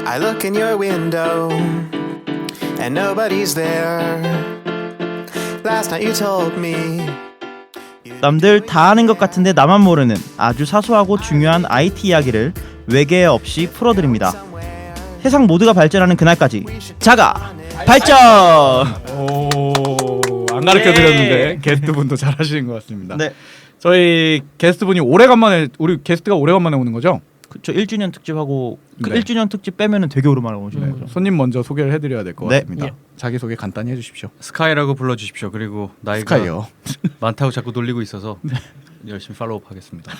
I look in your window and nobody's there. Last night you told me. 남들 다 아는 것 같은데 나만 모르는 아주 사소하고 중요한 IT 이야기를 외계 없이 풀어드립니다. 세상 모두가 발전하는 그날까지 자가 발전! 안 가르쳐 드렸는데 게스트분도 잘하시는 것 같습니다. 네, 저희 게스트분이 오래간만에 우리 게스트가 오래간만에 오는 거죠? 그쵸. 1주년 특집하고 그 네. 1주년 특집 빼면은 되게 오랜만에 오시는 거죠. 손님 먼저 소개를 해드려야 될 것 네. 같습니다. 자기 소개 간단히 해주십시오. 스카이라고 불러주십시오. 그리고 나이가 스카이요. 많다고 자꾸 놀리고 있어서 열심히 팔로우하겠습니다.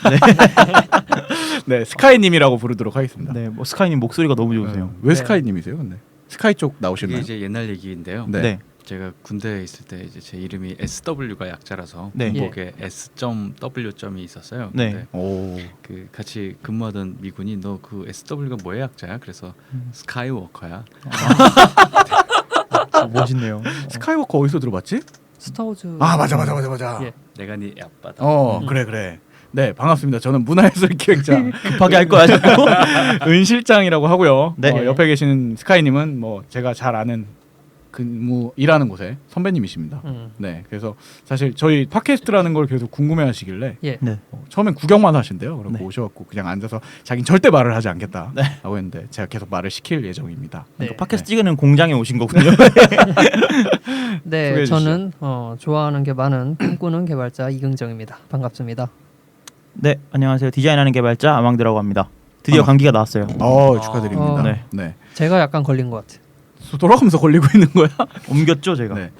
네, 스카이님이라고 부르도록 하겠습니다. 네, 뭐 스카이님 목소리가 너무 좋으세요. 왜 스카이님이세요? 근데 스카이 쪽 이게 나오셨나요? 이제 옛날 얘기인데요. 네. 네. 제가 군대에 있을 때 이제 제 이름이 SW가 약자라서 네. 군복에 S.W.이 있었어요. 네. 근데 오, 그 같이 근무하던 미군이 너 그 SW가 뭐의 약자야? 그래서 스카이워커야. 멋있네요. 스카이워커 어디서 들어봤지? 스타워즈. 아 맞아. 예. 내가 네 아빠다. 그래. 네, 반갑습니다. 저는 문화예술 기획자 급하게 할 거야 자꾸. 은 실장이라고 하고요. 네. 옆에 계시는 스카이님은 뭐 제가 잘 아는 일하는 곳에 선배님이십니다. 네, 그래서 사실 저희 팟캐스트라는 걸 계속 궁금해하시길래 예. 네. 처음엔 구경만 하신대요. 그리고 네. 오셔갖고 그냥 앉아서 자긴 절대 말을 하지 않겠다 네. 라고 했는데 제가 계속 말을 시킬 예정입니다. 네. 팟캐스트 찍는 공장에 오신 거군요. 네, 소개해 저는 좋아하는 게 많은 꿈꾸는 개발자 이긍정입니다. 반갑습니다. 네, 안녕하세요. 디자인하는 개발자 아망드라고 합니다. 드디어 감기가 나왔어요. 축하드립니다. 네. 네. 제가 약간 걸린 것 같아요. 돌아가면서 걸리고 있는 거야? 옮겼죠 제가. 네.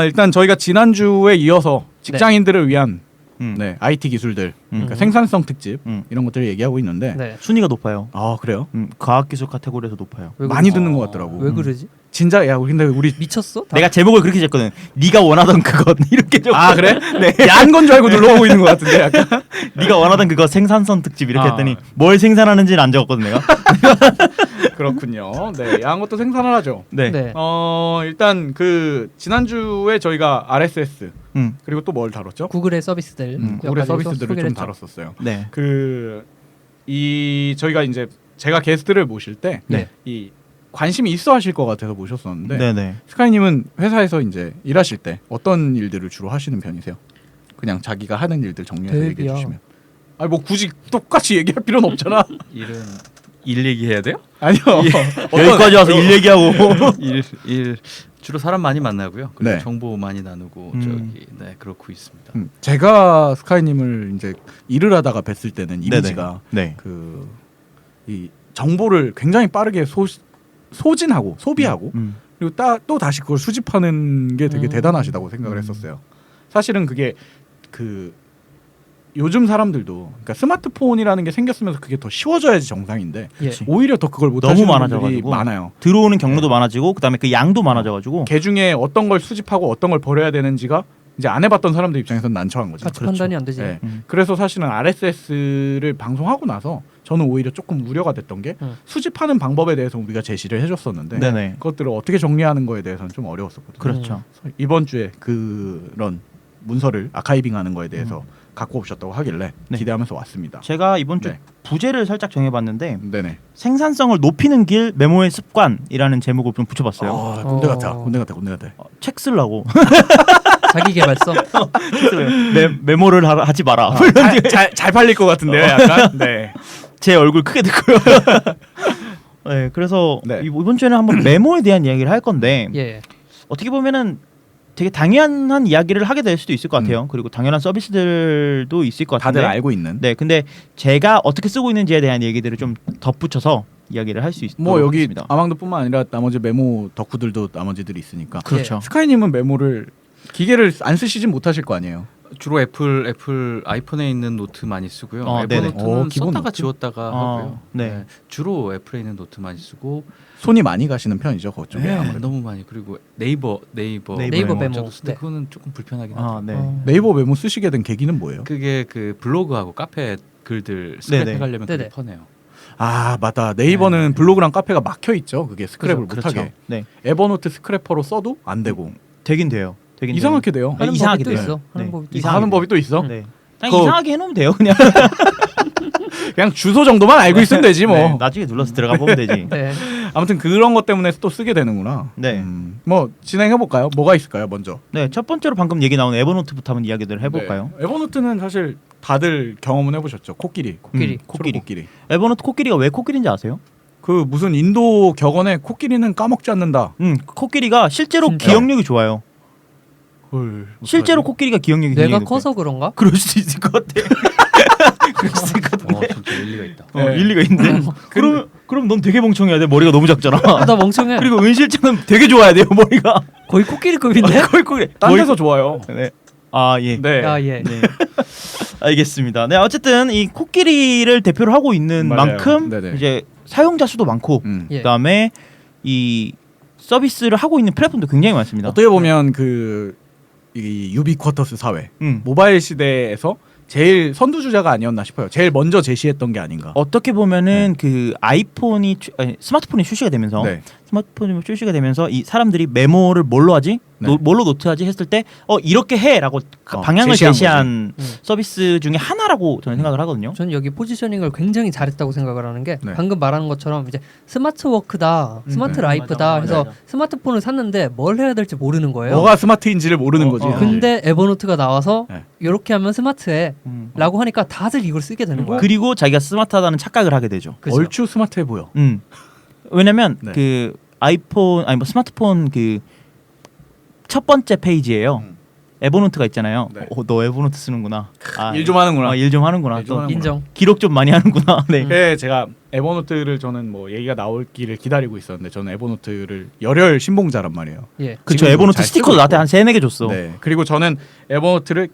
일단 저희가 지난주에 이어서 직장인들을 위한 네, IT 기술들, 그러니까 생산성 특집 이런 것들을 얘기하고 있는데 네. 순위가 높아요. 아 그래요? 과학기술 카테고리에서 높아요. 왜 많이 그러지? 듣는 것 같더라고. 왜 그러지? 진짜 야 근데 우리 미쳤어? 다? 내가 제목을 그렇게 졌거든. 네가 원하던 그것 이렇게 적. 아 그래? 네. 야한 건 줄 알고 눌러보고 있는 것 같은데 약간. 네가 원하던 그거 생산성 특집 이렇게 아. 했더니 뭘 생산하는지는 안 적었거든 내가. 그렇군요. 네, 야한 것도 생산을 하죠. 네. 네. 일단 그 지난주에 저희가 RSS 그리고 또 뭘 다뤘죠? 구글의 서비스들, 몇 구글의 가지 서비스들을 좀 소개를 했죠. 다뤘었어요. 네. 저희가 이제 제가 게스트를 모실 때 네. 이 관심이 있어 하실 것 같아서 모셨었는데 네네. 스카이님은 회사에서 이제 일하실 때 어떤 일들을 주로 하시는 편이세요? 그냥 자기가 하는 일들 정리해서 얘기해 대비야. 주시면. 아니 뭐 굳이 똑같이 얘기할 필요는 없잖아. 일은 일 얘기해야 돼요? 아니요. 여기까지 와서 일 얘기하고. 일 주로 사람 많이 만나고요. 그리고 네. 정보 많이 나누고 네 그렇고 있습니다. 제가 스카이님을 이제 일을 하다가 뵀을 때는 이미지가 네. 이 정보를 굉장히 빠르게 소진하고 소비하고 그리고 또 다시 그걸 수집하는 게 되게 대단하시다고 생각을 했었어요. 사실은 그게 요즘 사람들도 그러니까 스마트폰이라는 게 생겼으면서 그게 더 쉬워져야지 정상인데 예. 오히려 더 그걸 못 너무 하시는 분들이 많아져가지고 많아요. 들어오는 경로도 많아지고 그다음에 그 양도 많아져가지고. 개 중에 어떤 걸 수집하고 어떤 걸 버려야 되는지가 이제 안 해봤던 사람들 입장에서는 난처한 거죠. 가치 판단이 안 되지. 네. 그래서 사실은 RSS를 방송하고 나서 저는 오히려 조금 우려가 됐던 게 수집하는 방법에 대해서 우리가 제시를 해줬었는데 네네. 그것들을 어떻게 정리하는 거에 대해서는 좀 어려웠었거든요. 그렇죠. 그래서 이번 주에 그런 문서를 아카이빙하는 거에 대해서 갖고 오셨다고 하길래 네. 기대하면서 왔습니다. 제가 이번 주 네. 부제를 살짝 정해봤는데 네네. 생산성을 높이는 길 메모의 습관이라는 제목을 좀 붙여봤어요. 군대 같아. 군대 같아. 책 쓰려고. 자기 개발서. 메모를 하지 마라. 잘 팔릴 것 같은데요, 약간. 네. 제 얼굴 크게 듣고요. 네, 그래서 네. 이번 주에는 한번 메모에 대한 이야기를 할 건데 예. 어떻게 보면은 되게 당연한 이야기를 하게 될 수도 있을 것 같아요. 그리고 당연한 서비스들도 있을 것 같은데. 다들 알고 있는. 네, 근데 제가 어떻게 쓰고 있는지에 대한 얘기들을 좀 덧붙여서 이야기를 할 수 있도록 뭐 여기 하겠습니다. 아망드뿐만 아니라 나머지 메모 덕후들도 나머지들이 있으니까. 그렇죠. 스카이님은 메모를 기계를 안 쓰시진 못하실 거 아니에요. 주로 애플 아이폰에 있는 노트 많이 쓰고요. 애플 네네. 노트는 기본 썼다가 노트? 지웠다가 하고요. 네. 주로 애플에 있는 노트 많이 쓰고 손이 많이 가시는 편이죠, 그쪽에. 네, 아무래도. 너무 많이. 그리고 네이버 네이버 메모. 메모. 네. 그거는 조금 불편하긴 하죠. 네. 네이버 메모 쓰시게 된 계기는 뭐예요? 그게 그 블로그하고 카페 글들 네네. 스크랩해가려면 네네. 그게 편해요. 아 맞다. 네이버는 블로그랑 카페가 막혀 있죠. 그게 스크랩을 그렇죠. 못하게. 네. 에버노트 스크래퍼로 써도 안 되고 되긴 돼요. 되긴 이상하게 돼요. 하는 이상하게 법이 또 돼요. 있어. 하는 네. 법이 또 이상하게 하는 법이 또 있어. 네. 그냥 이상하게 해놓으면 돼요. 그냥. 그냥 주소 정도만 알고 있으면 되지 뭐. 네, 나중에 눌러서 들어가 보면 되지. 네. 아무튼 그런 것 때문에 또 쓰게 되는구나. 네. 뭐 진행해 볼까요? 뭐가 있을까요? 먼저. 네, 첫 번째로 방금 얘기 나온 에버노트부터 한번 이야기를 해볼까요? 네. 에버노트는 사실 다들 경험은 해보셨죠. 코끼리. 코끼리. 코끼리. 에버노트 코끼리가 왜 코끼리인지 아세요? 그 무슨 인도 격언에 코끼리는 까먹지 않는다. 코끼리가 실제로 진짜? 기억력이 좋아요. 헐, 실제로 어떡하지? 코끼리가 기억력이 뇌가 굉장히 커서 그런가? 그럴 수도 있을 것 같아. 그럴 수 있을 것 같은데. 진짜 일리가 있다. 네. 일리가 있는데. 그럼 넌 되게 멍청해야 돼. 머리가 너무 작잖아. 나 멍청해. 그리고 은 실장은 되게 좋아야 돼요. 머리가. 거의 코끼리급인데? 거의 코끼리. 딴 데서 좋아요. 네. 아 예. 네. 아 예. 네. 알겠습니다. 네, 어쨌든 이 코끼리를 대표로 하고 있는 맞아요. 만큼 네네. 이제 사용자 수도 많고 예. 그다음에 이 서비스를 하고 있는 플랫폼도 굉장히 많습니다. 어떻게 보면 이 유비쿼터스 사회, 음. 모바일 시대에서 제일 선두주자가 아니었나 싶어요. 제일 먼저 제시했던 게 아닌가. 어떻게 보면은 그 스마트폰이 출시가 되면서 네. 스마트폰이 출시가 되면서 이 사람들이 메모를 뭘로 하지? 네. 뭘로 노트하지 했을 때 이렇게 해라고 방향을 제시한 제시한 거지. 서비스 중에 하나라고 저는 생각을 하거든요. 저는 여기 포지셔닝을 굉장히 잘했다고 생각을 하는 게 네. 방금 말하는 것처럼 이제 스마트 워크다, 스마트 네. 라이프다 맞아, 해서 맞아. 스마트폰을 샀는데 뭘 해야 될지 모르는 거예요. 뭐가 스마트인지를 모르는 거지. 근데 에버노트가 나와서 네. 이렇게 하면 스마트해 음. 라고 하니까 다들 이걸 쓰게 되는 거야. 그리고 자기가 스마트하다는 착각을 하게 되죠. 그죠? 얼추 스마트해 보여. 왜냐면 네. 그 아이폰 아니 뭐 스마트폰 그 첫 번째 페이지에요. 에버노트가 있잖아요. 네. 너 에버노트 쓰는구나. 일 좀 하는구나. 일 좀 하는구나. 일 좀 또 하는구나. 인정. 기록 좀 많이 하는구나. 네. 네, 제가 에버노트를 저는 뭐 얘기가 나올기를 기다리고 있었는데 저는 에버노트를 열혈 신봉자란 말이에요. 예. 그쵸. 지금도 에버노트 잘 스티커도 쓰고 나한테 있고. 한 3-4개 줬어. 네. 그리고 저는 에버노트를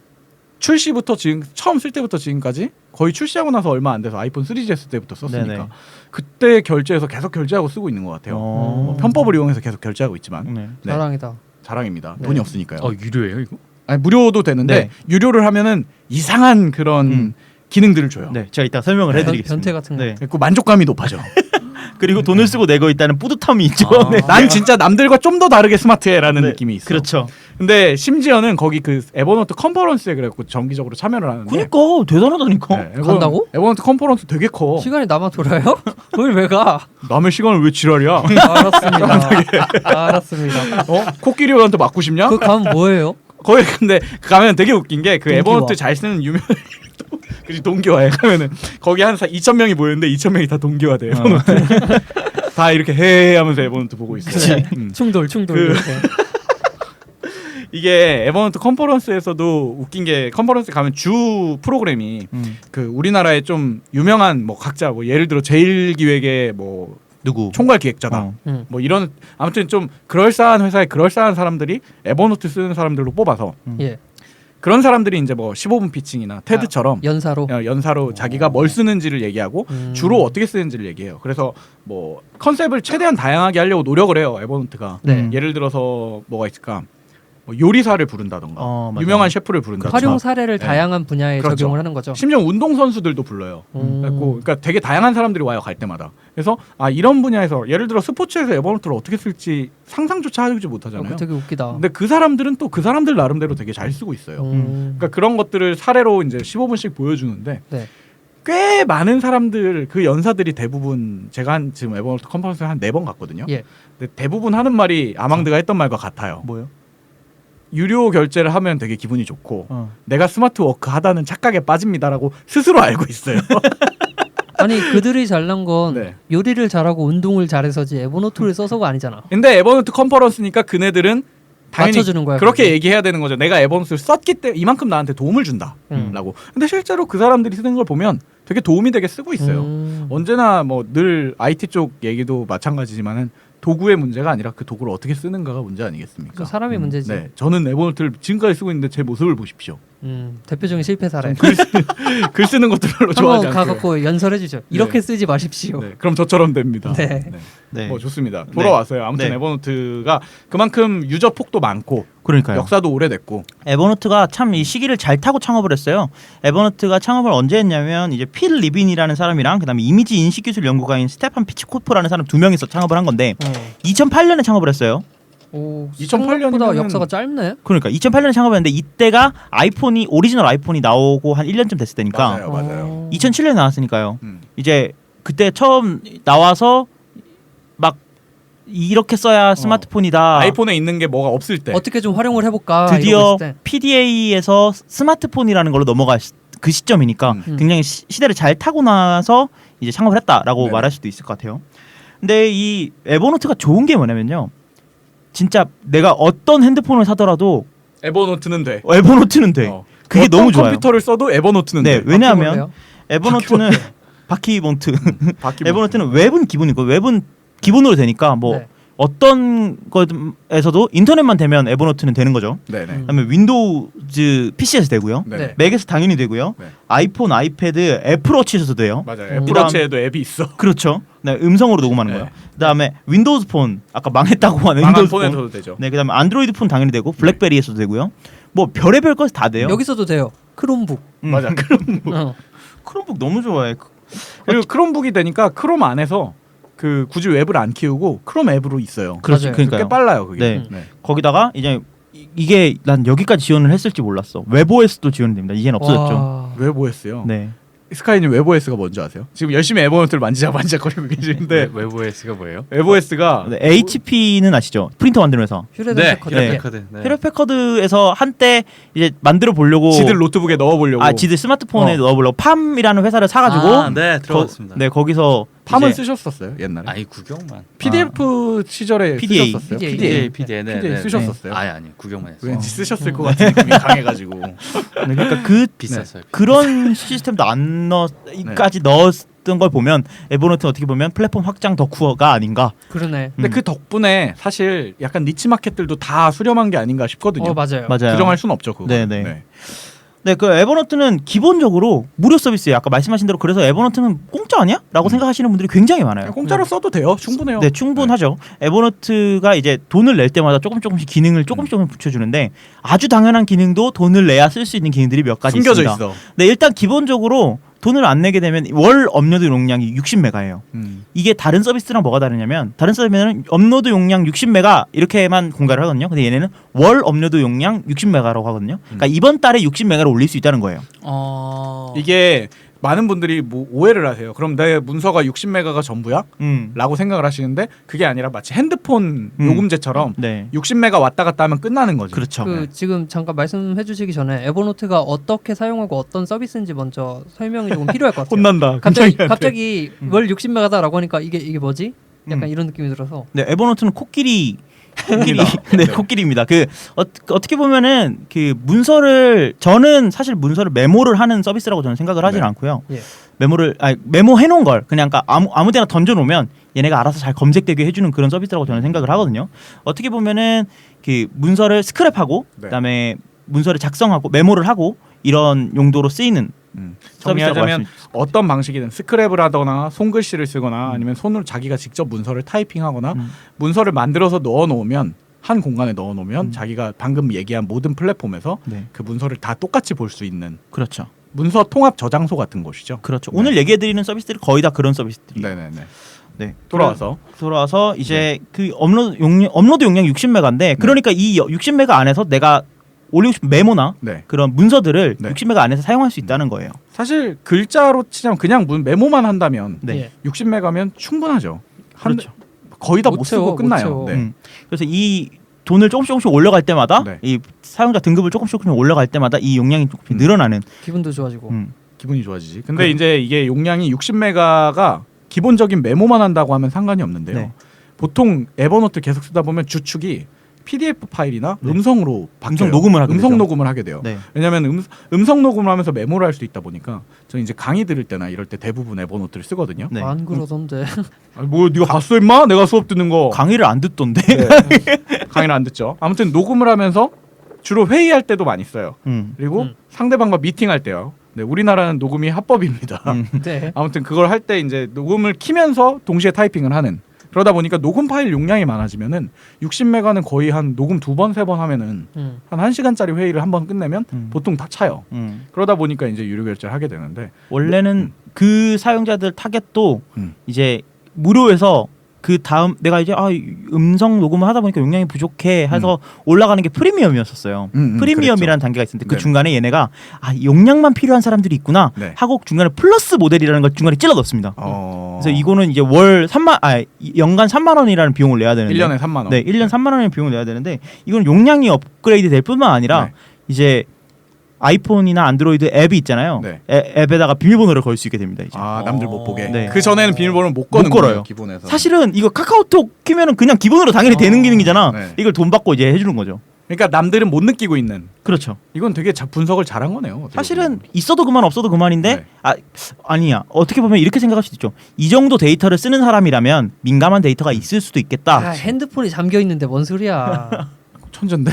출시부터 지금 처음 쓸 때부터 지금까지 거의 출시하고 나서 얼마 안 돼서 아이폰 3GS 때부터 썼으니까 네네. 그때 결제해서 계속 결제하고 쓰고 있는 것 같아요. 뭐 편법을 이용해서 계속 결제하고 있지만 네. 네. 자랑이다. 자랑입니다. 네. 돈이 없으니까요. 유료예요 이거? 아니, 무료도 되는데 네. 유료를 하면은 이상한 그런 기능들을 줘요. 네. 제가 이따 설명을 해드리겠습니다. 변태 같은 거. 네. 그리고 만족감이 높아져. 그리고 돈을 쓰고 내고 있다는 뿌듯함이 있죠. 아. 네. 난 진짜 남들과 좀 더 다르게 스마트해라는 네. 느낌이 있어. 그렇죠. 근데 심지어는 거기 그 에버노트 컨퍼런스에 그래갖고 정기적으로 참여를 하는데. 그러니까 대단하다니까. 네, 간다고? 에버노트 컨퍼런스 되게 커. 시간이 남아 돌아요? 거길 왜 가? 남의 시간을 왜 지랄이야? 알았습니다. 알았습니다. 코끼리한테 맞고 싶냐? 그 가면 뭐예요? 거기 근데 가면 되게 웃긴 게 그 동기화. 에버노트 잘 쓰는 유명 그지 동기화에 가면은 거기 한 2,000명이 모였는데 2,000명이 다 동기화돼 에버노트. 다 이렇게 해 하면서 에버노트 보고 있어요. 충돌. 그- 이렇게. 이게 에버노트 컨퍼런스에서도 웃긴 게 컨퍼런스 가면 주 프로그램이 그 우리나라에 좀 유명한 뭐 각자 뭐 예를 들어 제일기획의 뭐 누구? 총괄 기획자다. 뭐 이런 아무튼 좀 그럴싸한 회사에 그럴싸한 사람들이 에버노트 쓰는 사람들로 뽑아서 예. 그런 사람들이 이제 뭐 15분 피칭이나 테드처럼 연사로. 연사로 자기가 뭘 쓰는지를 얘기하고 주로 어떻게 쓰는지를 얘기해요. 그래서 뭐 컨셉을 최대한 다양하게 하려고 노력을 해요. 에버노트가. 네. 예를 들어서 뭐가 있을까? 뭐 요리사를 부른다던가 맞아요. 유명한 셰프를 부른다던가 활용 사례를 네. 다양한 분야에 그렇죠. 적용을 하는 거죠. 심지어 운동 선수들도 불러요. 그러니까 되게 다양한 사람들이 와요 갈 때마다. 그래서 이런 분야에서 예를 들어 스포츠에서 에버노트를 어떻게 쓸지 상상조차 하지 못하잖아요. 되게 웃기다. 근데 그 사람들은 또 그 사람들 나름대로 되게 잘 쓰고 있어요. 그러니까 그런 것들을 사례로 이제 15분씩 보여주는데 네. 꽤 많은 사람들 그 연사들이 대부분 제가 한 지금 에버노트 컨퍼런스 한 4번 갔거든요. 예. 근데 대부분 하는 말이 아망드가 했던 말과 같아요. 뭐요? 유료 결제를 하면 되게 기분이 좋고 어. 내가 스마트 워크 하다는 착각에 빠집니다라고 스스로 알고 있어요. 아니 그들이 잘난 건 네. 요리를 잘하고 운동을 잘해서지 에버노트를 써서가 아니잖아. 근데 에버노트 컨퍼런스니까 그네들은 당연히 맞춰주는 거야, 그렇게 그게. 얘기해야 되는 거죠. 내가 에버노트를 썼기 때문에 이만큼 나한테 도움을 준다라고. 근데 실제로 그 사람들이 쓰는 걸 보면 되게 도움이 되게 쓰고 있어요. 언제나 뭐 늘 IT 쪽 얘기도 마찬가지지만은 도구의 문제가 아니라 그 도구를 어떻게 쓰는가가 문제 아니겠습니까? 그 사람이 문제지. 네, 저는 에버노트를 지금까지 쓰고 있는데 제 모습을 보십시오. 대표적인 실패 사례. 글 쓰는 것들 별로 한번 좋아하지 않고요. 가갖고 연설해 주죠. 이렇게 쓰지 마십시오. 네, 그럼 저처럼 됩니다. 네. 네. 뭐 좋습니다. 돌아왔어요. 아무튼 네. 에버노트가 그만큼 유저 폭도 많고 그러니까요. 역사도 오래됐고 에버노트가 참 이 시기를 잘 타고 창업을 했어요. 에버노트가 창업을 언제 했냐면 이제 필 리빈이라는 사람이랑 그다음에 이미지 인식 기술 연구가인 스테판 피치코프라는 사람 2명이서 창업을 한 건데 2008년에 창업을 했어요. 오, 2008 생각보다 년이면은- 역사가 짧네. 그러니까 2008년에 창업했는데 이때가 오리지널 아이폰이 나오고 한 1년쯤 됐을 때니까 맞아요. 2007년에 나왔으니까요. 음. 이제 그때 처음 나와서 막 이렇게 써야 스마트폰이다. 아이폰에 있는 게 뭐가 없을 때. 어떻게 좀 활용을 해볼까? 드디어 이러고 있을 때. PDA에서 스마트폰이라는 걸로 넘어갈 그 시점이니까 음. 굉장히 시대를 잘 타고 나서 이제 창업을 했다라고 네네. 말할 수도 있을 것 같아요. 근데 이 에버노트가 좋은 게 뭐냐면요. 진짜 내가 어떤 핸드폰을 사더라도 에버노트는 돼. 에버노트는 돼. 그게 어떤 너무 좋아요. 컴퓨터를 써도 에버노트는 네, 돼. 왜냐하면 바퀴벌레요? 에버노트는 바퀴봉트. 바퀴 에버노트는 웹은 기본이고 웹은 기본으로 되니까 뭐 네. 어떤 것에서도 인터넷만 되면 에버노트는 되는 거죠. 네네. 그다음에 윈도우즈 PC에서 되고요. 네네. 네. 맥에서 당연히 되고요. 네. 아이폰, 아이패드, 애플워치에서도 돼요. 맞아요. 음. 애플워치에도 앱이 있어. 그렇죠. 네, 음성으로 녹음하는 네. 거예요. 그다음에 윈도우즈 폰 아까 망했다고 하는 망한 윈도우즈 폰. 폰에서도 되죠. 네, 그다음에 안드로이드 폰 당연히 되고 블랙베리에서도 되고요. 뭐 별의별 것이 다 돼요. 여기서도 돼요. 크롬북. 맞아. 크롬북 너무 좋아해. 그리고 크롬북이 되니까 크롬 안에서 그 굳이 웹을 안 키우고 크롬 앱으로 있어요. 그렇지. 맞아요. 그러니까요. 꽤 빨라요 그게. 네. 거기다가 이제 이게 난 여기까지 지원을 했을지 몰랐어. 웹OS도 지원이 됩니다. 이제는 없어졌죠. 와. 웹OS요. 네. 스카이님 웹OS가 뭔지 아세요? 지금 열심히 에버노트를 만지작거리고 계시는데 웹OS가 뭐예요? 웹OS가 네, HP는 아시죠? 프린터 만드는 회사. 휴대폰 네, 패커드. 네. 휴대패커드. 네. 헤럴패커드에서 한때 이제 만들어 보려고 지들 노트북에 넣어보려고. 지들 스마트폰에 어. 넣어보려고 팜이라는 회사를 사가지고 아, 네, 들어봤습니다. 네 거기서 팜은 이제 쓰셨었어요 옛날에? 아니 구경만. PDF 시절에 PDA. 쓰셨었어요? PDA. PDA, 네, PDA 네, 쓰셨었어요? 네. 아니 구경만 했어. 왠지 쓰셨을 것 같은 느낌이 강해가지고. 네, 그러니까 그 비쌌어요. 그런 시스템도 안 넣까지 넣었던 걸 보면 에버노트는 어떻게 보면 플랫폼 확장 덕후가 아닌가. 그러네. 근데 그 덕분에 사실 약간 니치 마켓들도 다 수렴한 게 아닌가 싶거든요. 맞아요. 맞아요. 부정할 수는 없죠 그거. 네네. 네, 그 에버노트는 기본적으로 무료 서비스예요. 아까 말씀하신 대로 그래서 에버노트는 공짜 아니야? 라고 생각하시는 분들이 굉장히 많아요. 공짜로 써도 돼요. 충분해요. 네, 충분하죠. 에버노트가 이제 돈을 낼 때마다 조금씩 기능을 조금씩 붙여주는데 아주 당연한 기능도 돈을 내야 쓸 수 있는 기능들이 몇 가지 숨겨져 있습니다. 있어. 네, 일단 기본적으로 돈을 안 내게 되면 월 업로드 용량이 60메가예요. 이게 다른 서비스랑 뭐가 다르냐면 다른 서비스는 업로드 용량 60메가 이렇게만 공개를 하거든요. 근데 얘네는 월 업로드 용량 60메가라고 하거든요. 그러니까 이번 달에 60메가를 올릴 수 있다는 거예요. 이게 많은 분들이 뭐 오해를 하세요. 그럼 내 문서가 60메가가 전부야? 라고 생각을 하시는데 그게 아니라 마치 핸드폰 요금제처럼 네. 60메가 왔다 갔다 하면 끝나는 거죠. 그렇죠. 지금 잠깐 말씀해 주시기 전에 에버노트가 어떻게 사용하고 어떤 서비스인지 먼저 설명이 조금 필요할 것 같아요. 혼난다. 갑자기 월 60메가다라고 하니까 이게 뭐지? 약간 이런 느낌이 들어서. 네, 에버노트는 코끼리 네, 코끼리입니다. 어떻게 보면은 그 문서를 저는 사실 문서를 메모를 하는 서비스라고 저는 생각을 하진 네. 않고요. 예. 메모해 놓은 걸 그냥 아무데나 던져 놓으면 얘네가 알아서 잘 검색되게 해주는 그런 서비스라고 저는 생각을 하거든요. 어떻게 보면은 그 문서를 스크랩하고 네. 그다음에 문서를 작성하고 메모를 하고 이런 용도로 쓰이는 서비스라고 정리하자면 말씀. 어떤 방식이든 스크랩을 하거나 손글씨를 쓰거나 아니면 손으로 자기가 직접 문서를 타이핑하거나 문서를 만들어서 넣어놓으면 한 공간에 넣어놓으면 자기가 방금 얘기한 모든 플랫폼에서 네. 그 문서를 다 똑같이 볼 수 있는 그렇죠. 문서 통합 저장소 같은 곳이죠. 그렇죠. 네. 오늘 얘기해드리는 서비스들이 거의 다 그런 서비스들이에요. 네네네. 네. 돌아와서 이제 그 업로드 용량 60메가인데 그러니까 이 60메가 안에서 내가 올리고 싶은 메모나 네. 그런 문서들을 네. 60메가 안에서 사용할 수 있다는 거예요. 사실 글자로 치자면 그냥 메모만 한다면 네. 예. 60메가면 충분하죠. 그렇죠. 거의 다 못 못 쓰고 채워, 끝나요. 못 채워. 네. 그래서 이 돈을 조금씩 올려갈 때마다 네. 이 사용자 등급을 조금씩 올려갈 때마다 이 용량이 조금씩 늘어나는. 기분도 좋아지고. 기분이 좋아지지. 근데 이제 이게 용량이 60메가가 기본적인 메모만 한다고 하면 상관이 없는데요. 네. 보통 에버노트 계속 쓰다 보면 주축이 PDF 파일이나 네. 음성으로 바뀌어요. 음성 녹음을 하게 음성 되죠. 녹음을 하게 돼요. 네. 왜냐하면 음성 녹음을 하면서 메모를 할 수 있다 보니까 저는 이제 강의 들을 때나 이럴 때 대부분 에버노트를 쓰거든요. 네. 안 그러던데. 아니, 뭐 네가 봤어 임마? 내가 수업 듣는 거. 강의를 안 듣던데. 네. 강의를 안 듣죠. 아무튼 녹음을 하면서 주로 회의할 때도 많이 써요. 그리고 상대방과 미팅할 때요. 네, 우리나라는 녹음이 합법입니다. 네. 아무튼 그걸 할 때 이제 녹음을 키면서 동시에 타이핑을 하는. 그러다 보니까 녹음 파일 용량이 많아지면은 60메가는 거의 한 녹음 2번, 3번 하면은 한 1시간짜리 회의를 한 번 끝내면 보통 다 차요. 그러다 보니까 이제 유료 결제를 하게 되는데 원래는 그 사용자들 타겟도 음. 이제 무료에서 그 다음 내가 이제 음성 녹음을 하다 보니까 용량이 부족해 해서 올라가는 게 프리미엄이었었어요. 프리미엄이라는 그랬죠. 단계가 있었는데 그 네네. 중간에 얘네가 용량만 필요한 사람들이 있구나 네. 하고 중간에 플러스 모델이라는 걸 중간에 찔러 넣었습니다. 그래서 이거는 이제 연간 3만 원이라는 비용을 내야 되는데 1년에 3만 원. 네, 1년 3만 원의 비용을 내야 되는데 이건 용량이 업그레이드 될 뿐만 아니라 네. 이제 아이폰이나 안드로이드 앱이 있잖아요. 네. 앱에다가 비밀번호를 걸 수 있게 됩니다. 이제. 남들 못 보게. 네. 그 전에는 비밀번호를 못 거는 못 걸어요. 거예요, 기본에서. 사실은 이거 카카오톡 키면은 그냥 기본으로 당연히 되는 기능이잖아. 네. 이걸 돈 받고 이제 해주는 거죠. 그러니까 남들은 못 느끼고 있는. 그렇죠. 이건 되게 분석을 잘한 거네요. 어떻게 사실은 보면. 있어도 그만 없어도 그만인데 네. 아니야. 어떻게 보면 이렇게 생각할 수도 있죠. 이 정도 데이터를 쓰는 사람이라면 민감한 데이터가 있을 수도 있겠다. 핸드폰이 잠겨 있는데 뭔 소리야? 천재인데?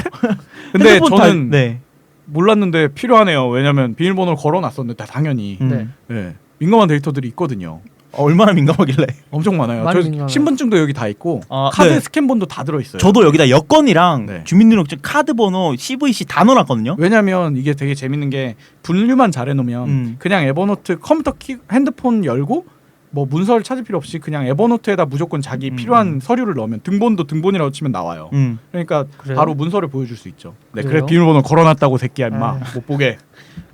근데 핸드폰 저는 네. 몰랐는데 필요하네요. 왜냐면 비밀번호를 걸어놨었는데 당연히 네. 네. 민감한 데이터들이 있거든요. 얼마나 민감하길래? 엄청 많아요. 많이 저 민감해요. 신분증도 여기 다 있고 아, 카드 네. 스캔본도 다 들어있어요. 저도 여기다 여권이랑 네. 주민등록증, 카드번호, CVC 다 넣어놨거든요. 왜냐면 이게 되게 재밌는 게 분류만 잘 해놓으면 그냥 에버노트 컴퓨터 핸드폰 열고 뭐 문서를 찾을 필요 없이 그냥 에버노트에다 무조건 자기 필요한 서류를 넣으면 등본도 등본이라고 치면 나와요. 그러니까 그래요? 바로 문서를 보여줄 수 있죠. 네, 그래요? 그래 비밀번호 걸어놨다고 새끼야 임마 못 보게.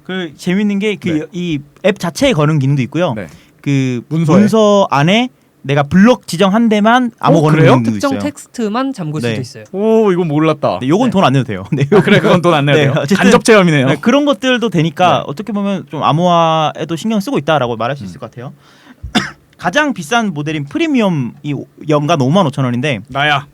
그 재밌는 게 네. 이 앱 자체에 거는 기능도 있고요. 네. 그 문서에? 문서 안에 내가 블럭 지정한 데만 아무 거는 그래요? 기능도 특정 있어요. 텍스트만 잠글 네. 수도 있어요. 오 이건 몰랐다. 네, 요건 네. 돈 안 내도 돼요. 네, 아, 그래 그건 돈 안 내야 네, 돼요. 어쨌든- 간접 체험이네요. 네, 그런 것들도 되니까 네. 어떻게 보면 좀 암호화에도 신경 쓰고 있다라고 말할 수 있을 것 같아요. 가장 비싼 모델인 프리미엄이 연간 55,000원인데 나야.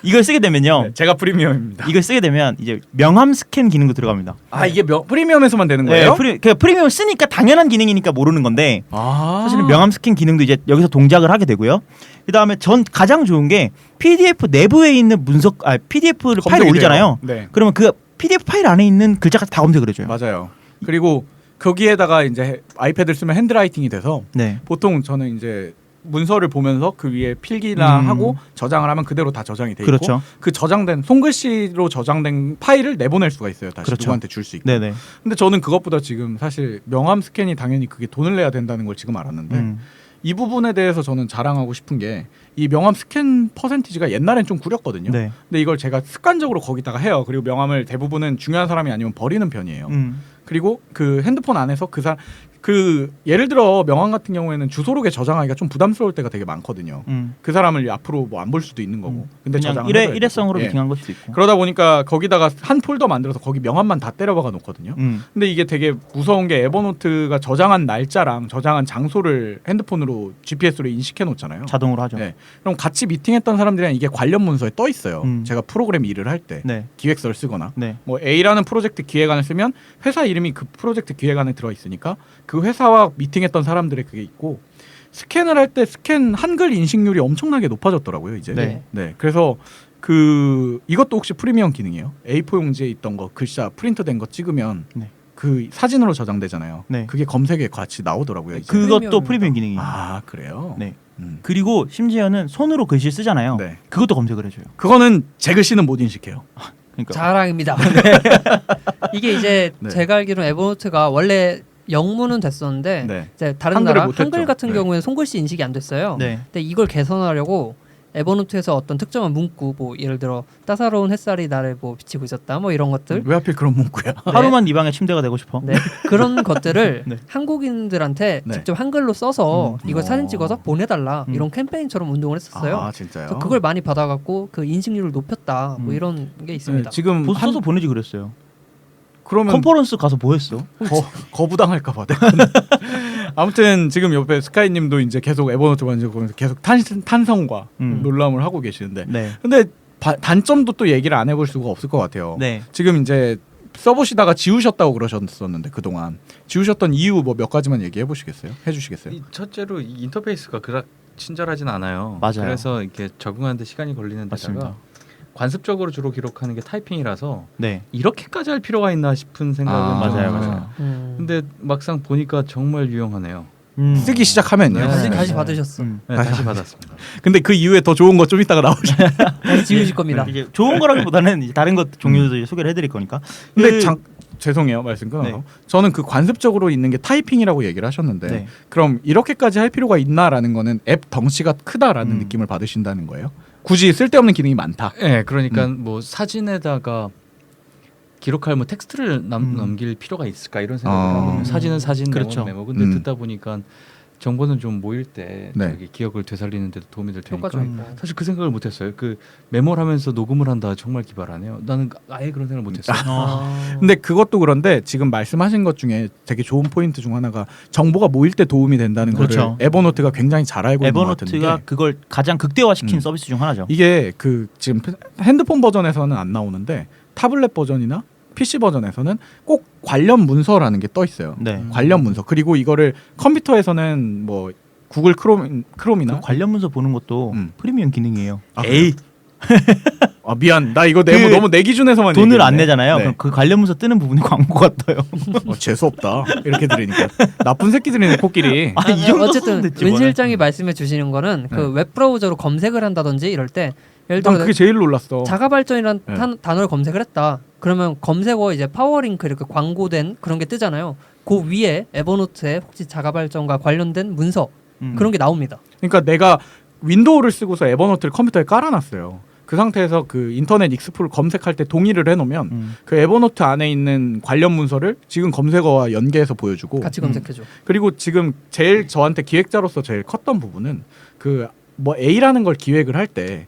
이걸 쓰게 되면요. 네, 제가 프리미엄입니다. 이걸 쓰게 되면 이제 명함 스캔 기능도 들어갑니다. 아 이게 프리미엄에서만 되는 거예요? 프리미엄을 쓰니까 당연한 기능이니까 모르는 건데 아 사실은 명함 스캔 기능도 이제 여기서 동작을 하게 되고요. 그다음에 가장 좋은 게 PDF 내부에 있는 PDF를 파일을 검색이 올리잖아요. 돼요. 네 그러면 그 PDF 파일 안에 있는 글자까지 다 검색을 해줘요. 맞아요. 그리고 거기에다가 이제 아이패드를 쓰면 핸드라이팅이 돼서 네. 보통 저는 이제 문서를 보면서 그 위에 필기나 하고 저장을 하면 그대로 다 저장이 돼 있고 그렇죠. 그 저장된 손글씨로 저장된 파일을 내보낼 수가 있어요. 다시 그렇죠. 누구한테 줄 수 있고. 네네. 근데 저는 그것보다 지금 사실 명함 스캔이 당연히 그게 돈을 내야 된다는 걸 지금 알았는데 이 부분에 대해서 저는 자랑하고 싶은 게 이 명함 스캔 퍼센티지가 옛날엔 좀 구렸거든요. 네. 근데 이걸 제가 습관적으로 거기다가 해요. 그리고 명함을 대부분은 중요한 사람이 아니면 버리는 편이에요. 그리고 그 핸드폰 안에서 그 예를 들어 명함 같은 경우에는 주소록에 저장하기가 좀 부담스러울 때가 되게 많거든요. 그 사람을 앞으로 뭐 안 볼 수도 있는 거고. 근데 그냥 저장을 해둬야 일회성으로 되고. 예. 미팅한 걸 수도 있고. 그러다 보니까 거기다가 한 폴더 만들어서 거기 명함만 다 때려박아 놓거든요. 근데 이게 되게 무서운 게 에버노트가 저장한 날짜랑 저장한 장소를 핸드폰으로 GPS로 인식해 놓잖아요. 자동으로 하죠. 네. 그럼 같이 미팅했던 사람들이랑 이게 관련 문서에 떠 있어요. 음. 제가 프로그램 일을 할 때 네. 기획서를 쓰거나 네. 뭐 A라는 프로젝트 기획안을 쓰면 회사 이름이 그 프로젝트 기획안에 들어 있으니까 그 회사와 미팅했던 사람들의 그게 있고 스캔을 할 때 스캔 한글 인식률이 엄청나게 높아졌더라고요. 이제. 네. 그래서 이것도 혹시 프리미엄 기능이에요? A4 용지에 있던 거 글자 프린트된 거 찍으면 네. 그 사진으로 저장되잖아요. 네. 그게 검색에 같이 나오더라고요. 이제. 그것도 프리미엄입니다. 프리미엄 기능이에요. 아 그래요? 네. 음. 그리고 심지어는 손으로 글씨 쓰잖아요. 네. 그것도 검색을 해줘요. 그거는 제 글씨는 못 인식해요. 그러니까 자랑입니다. 이게 이제 네. 제가 알기로는 에버노트가 원래 영문은 됐었는데 네. 이제 다른 한글을 나라 못했죠. 한글 같은 네. 경우에는 손글씨 인식이 안 됐어요. 네. 근데 이걸 개선하려고 에버노트에서 어떤 특정한 문구, 뭐 예를 들어 따사로운 햇살이 나를 뭐 비치고 있었다, 뭐 이런 것들, 왜 하필 그런 문구야? 하루만 네 방에 침대가 되고 싶어. 네, 그런 것들을 네. 한국인들한테 네. 직접 한글로 써서 이걸 사진 어. 찍어서 보내달라 이런 캠페인처럼 운동을 했었어요. 아 진짜요? 그래서 그걸 많이 받아갖고 그 인식률을 높였다, 뭐 음. 이런 게 네, 있습니다. 지금 보스 써서 보내지 그랬어요. 그러면 컨퍼런스 가서 뭐 했어? 거부당할까봐. 아무튼 지금 옆에 스카이님도 이제 계속 에버노트 만져보면서 계속 탄성과 놀람을 하고 계시는데, 네. 근데 단점도 또 얘기를 안 해볼 수가 없을 것 같아요. 네. 지금 이제 써보시다가 지우셨다고 그러셨었는데 그동안 지우셨던 이유 뭐 몇 가지만 얘기해 보시겠어요? 해주시겠어요? 첫째로 이 인터페이스가 그닥 친절하진 않아요. 맞아요. 그래서 이렇게 적응하는데 시간이 걸리는 맞습니다. 데다가 관습적으로 주로 기록하는 게 타이핑이라서 네. 이렇게까지 할 필요가 있나 싶은 생각은 맞아요, 좀 맞아요. 근데 막상 보니까 정말 유용하네요. 쓰기 시작하면요. 네. 다시 받으셨어. 네, 다시 받았습니다. 근데 그 이후에 더 좋은 거 좀 이따가 나오죠. 다시 지우실 겁니다. 이게 좋은 거라기보다는 이제 다른 것 종류도 이제 소개를 해드릴 거니까. 근데 죄송해요 말씀 끊어서 네. 저는 그 관습적으로 있는 게 타이핑이라고 얘기를 하셨는데 네. 그럼 이렇게까지 할 필요가 있나라는 거는 앱 덩치가 크다라는 느낌을 받으신다는 거예요? 굳이 쓸데없는 기능이 많다. 네, 그러니까 뭐 사진에다가 기록할 뭐 텍스트를 남길 필요가 있을까 이런 생각을 하거든요. 사진은 사진, 그렇죠. 메모. 근데 듣다 보니까 정보는 좀 모일 때 네. 저기 기억을 되살리는 데도 도움이 될 테니까 효과가 있고. 사실 그 생각을 못했어요. 그 메모를 하면서 녹음을 한다 정말 기발하네요. 나는 아예 그런 생각을 못했어요. 근데 그것도 그런데 지금 말씀하신 것 중에 되게 좋은 포인트 중 하나가 정보가 모일 때 도움이 된다는 그렇죠. 거를 에버노트가 굉장히 잘 알고 있는 것 같은데 에버노트가 그걸 가장 극대화시킨 서비스 중 하나죠. 이게 그 지금 핸드폰 버전에서는 안 나오는데 타블렛 버전이나 PC 버전에서는 꼭 관련 문서라는 게 떠 있어요. 네. 관련 문서. 그리고 이거를 컴퓨터에서는 뭐 구글 크롬이나 관련 문서 보는 것도 프리미엄 기능이에요. 에이. 아 미안. 나 이거 너무 내 기준에서만 돈을 얘기했네. 안 내잖아요. 네. 그럼 그 관련 문서 뜨는 부분이 광고가 떠요. 재수 없다. 이렇게 들으니까 나쁜 새끼들이네 코끼리. 이 정도 어쨌든 쓰면 됐지, 은 뭐는. 실장이 말씀해 주시는 거는 그 웹브라우저로 검색을 한다든지 이럴 때 예를 난 들어 그게 제일 놀랐어. 자가 발전이라는 네. 단어를 검색을 했다. 그러면 검색어 이제 파워링크 이렇게 광고된 그런 게 뜨잖아요. 그 위에 에버노트에 혹시 자가 발전과 관련된 문서 그런 게 나옵니다. 그러니까 내가 윈도우를 쓰고서 에버노트를 컴퓨터에 깔아놨어요. 그 상태에서 그 인터넷 익스플로러 검색할 때 동의를 해놓으면 그 에버노트 안에 있는 관련 문서를 지금 검색어와 연계해서 보여주고 같이 검색해줘. 그리고 지금 제일 저한테 기획자로서 제일 컸던 부분은 그 뭐 A라는 걸 기획을 할 때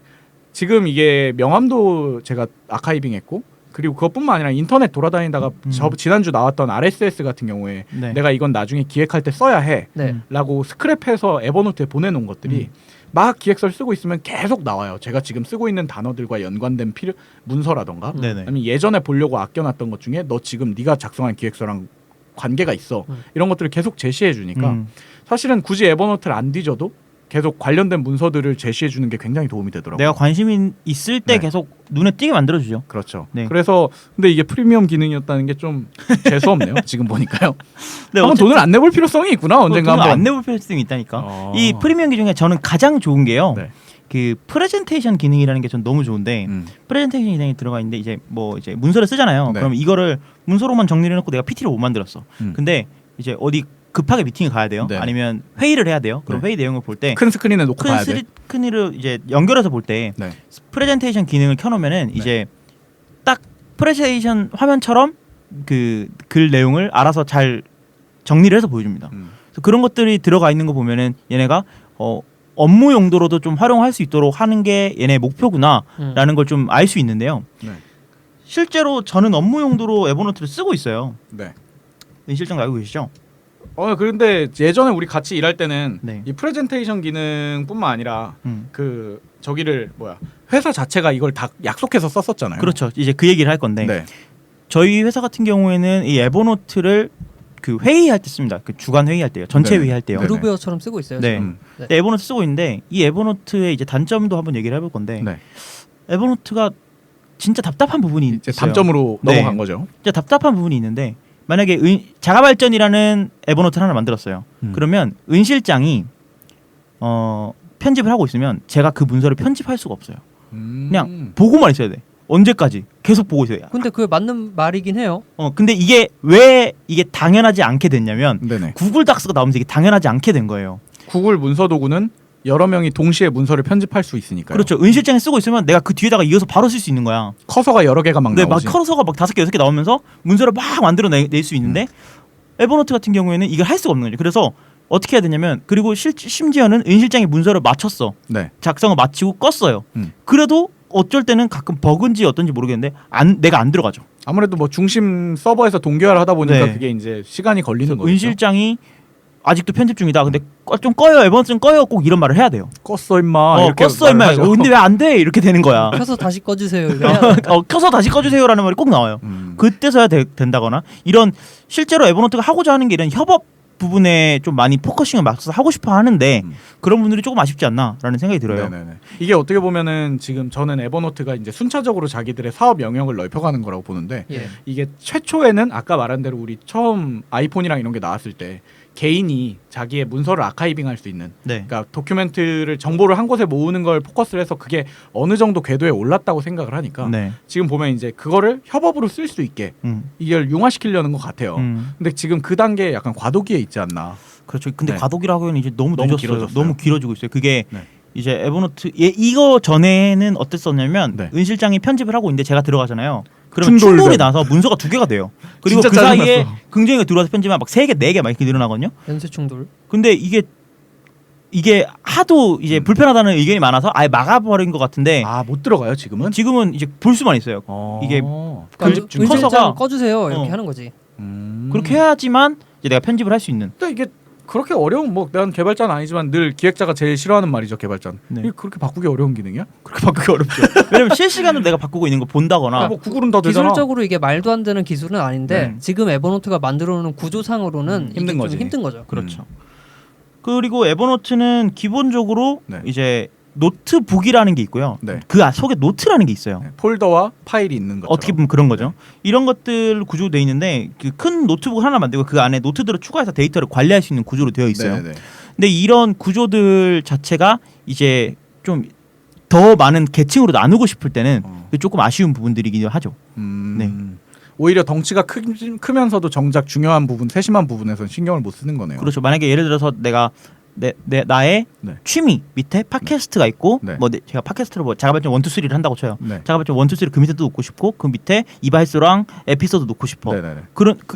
지금 이게 명함도 제가 아카이빙했고 그리고 그것뿐만 아니라 인터넷 돌아다니다가 지난주 나왔던 RSS 같은 경우에 네. 내가 이건 나중에 기획할 때 써야 해 네. 라고 스크랩해서 에버노트에 보내놓은 것들이 막 기획서를 쓰고 있으면 계속 나와요. 제가 지금 쓰고 있는 단어들과 연관된 문서라던가 네네. 아니면 예전에 보려고 아껴놨던 것 중에 너 지금 네가 작성한 기획서랑 관계가 있어 이런 것들을 계속 제시해 주니까 사실은 굳이 에버노트를 안 뒤져도 계속 관련된 문서들을 제시해 주는 게 굉장히 도움이 되더라고요. 내가 관심이 있을 때 네. 계속 눈에 띄게 만들어주죠. 그렇죠. 네. 그래서 근데 이게 프리미엄 기능이었다는 게 좀 재수 없네요. 지금 보니까요. 네, 한번 돈을 안 내볼 필요성이 있구나. 언젠가 돈을 한번. 안 내볼 필요성이 있다니까. 어. 이 프리미엄 기능 중에 저는 가장 좋은 게요. 네. 그 프레젠테이션 기능이라는 게 전 너무 좋은데 프레젠테이션 기능이 들어가 있는데 이제 뭐 이제 문서를 쓰잖아요. 네. 그럼 이거를 문서로만 정리를 해놓고 내가 PT를 못 만들었어. 근데 이제 어디 급하게 미팅을 가야 돼요. 네. 아니면 회의를 해야 돼요. 그럼 네. 회의 내용을 볼 때 큰 스크린에 놓고 큰 봐야 돼. 스크린을 이제 연결해서 볼 때 네. 프레젠테이션 기능을 켜놓으면은 이제 딱 프레젠테이션 화면처럼 그 글 내용을 알아서 잘 정리를 해서 보여줍니다. 그래서 그런 것들이 들어가 있는 거 보면은 얘네가 업무 용도로도 좀 활용할 수 있도록 하는 게 얘네 목표구나라는 걸 좀 알 수 있는데요. 네. 실제로 저는 업무 용도로 에버노트를 쓰고 있어요. 네. 은 실장 알고 계시죠? 그런데 예전에 우리 같이 일할 때는 네. 이 프레젠테이션 기능뿐만 아니라 음. 그 저기를 회사 자체가 이걸 다 약속해서 썼었잖아요. 그렇죠. 이제 그 얘기를 할 건데 네. 저희 회사 같은 경우에는 이 에버노트를 그 회의할 때 씁니다. 그 주간 회의할 때요. 전체 네네. 회의할 때요. 네네. 그루브웨어처럼 쓰고 있어요. 네. 지금. 네. 근데 에버노트 쓰고 있는데 이 에버노트의 이제 단점도 한번 얘기를 해볼 건데 네. 에버노트가 진짜 답답한 부분이 이제 있어요. 단점으로 네. 넘어간 거죠. 진짜 답답한 부분이 있는데 만약에 자가발전이라는 에버노트를 하나 만들었어요. 그러면 은 실장이 편집을 하고 있으면 제가 그 문서를 편집할 수가 없어요. 그냥 보고만 있어야 돼. 언제까지 계속 보고 있어야 돼. 근데 그게 맞는 말이긴 해요. 근데 이게 왜 이게 당연하지 않게 됐냐면 네네. 구글 닥스가 나오면서 이게 당연하지 않게 된 거예요. 구글 문서 도구는 여러 명이 동시에 문서를 편집할 수 있으니까요. 그렇죠. 은 실장이 쓰고 있으면 내가 그 뒤에다가 이어서 바로 쓸 수 있는 거야. 커서가 여러 개가 막 네, 막 나오지. 커서가 막 5개, 6개 나오면서 문서를 막 만들어 낼 수 있는데 에버노트 같은 경우에는 이걸 할 수가 없는 거죠. 그래서 어떻게 해야 되냐면 그리고 심지어는 은 실장이 문서를 마쳤어. 네. 작성을 마치고 껐어요. 그래도 어쩔 때는 가끔 버그인지 어떤지 모르겠는데 내가 안 들어가죠. 아무래도 뭐 중심 서버에서 동기화를 하다 보니까 네. 그게 이제 시간이 걸리는 거죠. 은 실장이 아직도 편집 중이다. 근데 좀 꺼요. 에버노트 좀 꺼요. 꼭 이런 말을 해야 돼요. 껐어 임마. 이렇게 껐어 임마. 말을 하죠. 근데 왜 안 돼? 이렇게 되는 거야. 켜서 다시 꺼주세요. 이거 해야 돼. 켜서 다시 꺼주세요라는 말이 꼭 나와요. 그때서야 된다거나 이런 실제로 에버노트가 하고자 하는 게 이런 협업 부분에 좀 많이 포커싱을 맞춰서 하고 싶어 하는데 그런 분들이 조금 아쉽지 않나라는 생각이 들어요. 네네네. 이게 어떻게 보면은 지금 저는 에버노트가 이제 순차적으로 자기들의 사업 영역을 넓혀가는 거라고 보는데 예. 이게 최초에는 아까 말한 대로 우리 처음 아이폰이랑 이런 게 나왔을 때 개인이 자기의 문서를 아카이빙할 수 있는 네. 그러니까 도큐멘트를 정보를 한 곳에 모으는 걸 포커스를 해서 그게 어느 정도 궤도에 올랐다고 생각을 하니까 네. 지금 보면 이제 그거를 협업으로 쓸 수 있게 이걸 융화시키려는 것 같아요. 근데 지금 그 단계에 약간 과도기에 있지 않나. 그렇죠. 근데 네. 과도기라고 하면 이제 너무 늦었어요. 길어졌어요. 너무 길어지고 있어요. 그게 네. 이제 에버노트 이거 전에는 어땠었냐면 네. 은 실장이 편집을 하고 있는데 제가 들어가잖아요. 그러면 충돌. 충돌이 나서 문서가 2개가 돼요. 그리고 진짜 그 사이에 짜증났어. 긍정이가 들어와서 편집하면 막 3개, 4개 막 이렇게 늘어나거든요. 연쇄 충돌. 근데 이게 하도 이제 불편하다는 의견이 많아서 아예 막아버린 것 같은데 아 못 들어가요 지금은? 지금은 이제 볼 수만 있어요. 이게 그러니까 지금 은 실장 커서가 꺼주세요 이렇게 어. 하는 거지. 그렇게 해야지만 이제 내가 편집을 할 수 있는. 근데 이게 그렇게 어려운 뭐 난 개발자는 아니지만 늘 기획자가 제일 싫어하는 말이죠 개발자는. 네. 이게 그렇게 바꾸기 어려운 기능이야? 그렇게 바꾸기 어렵죠. 왜냐면 실시간으로 내가 바꾸고 있는 거 본다거나 뭐 구글은 다 되잖아. 기술적으로 이게 말도 안 되는 기술은 아닌데 네. 지금 에버노트가 만들어놓은 구조상으로는 힘든 이게 좀 거지. 힘든 거죠. 그렇죠. 그리고 에버노트는 기본적으로 네. 이제 노트북이라는 게 있고요. 네. 그 속에 노트라는 게 있어요. 폴더와 파일이 있는 것처럼. 어떻게 보면 그런 거죠. 이런 것들 구조돼 있는데 그 큰 노트북 하나 만들고 그 안에 노트들을 추가해서 데이터를 관리할 수 있는 구조로 되어 있어요. 네네. 근데 이런 구조들 자체가 이제 좀 더 많은 계층으로 나누고 싶을 때는 조금 아쉬운 부분들이긴 하죠. 네. 오히려 덩치가 크면서도 정작 중요한 부분, 세심한 부분에서는 신경을 못 쓰는 거네요. 그렇죠. 만약에 예를 들어서 내가 나의 네. 취미 밑에 팟캐스트가 있고 네. 뭐 제가 팟캐스트로 뭐 자가발전 1, 2, 3를 한다고 쳐요. 네. 자가발전 1, 2, 3를 그 밑에도 놓고 싶고 그 밑에 이발소랑 에피소드 놓고 싶어. 네네네.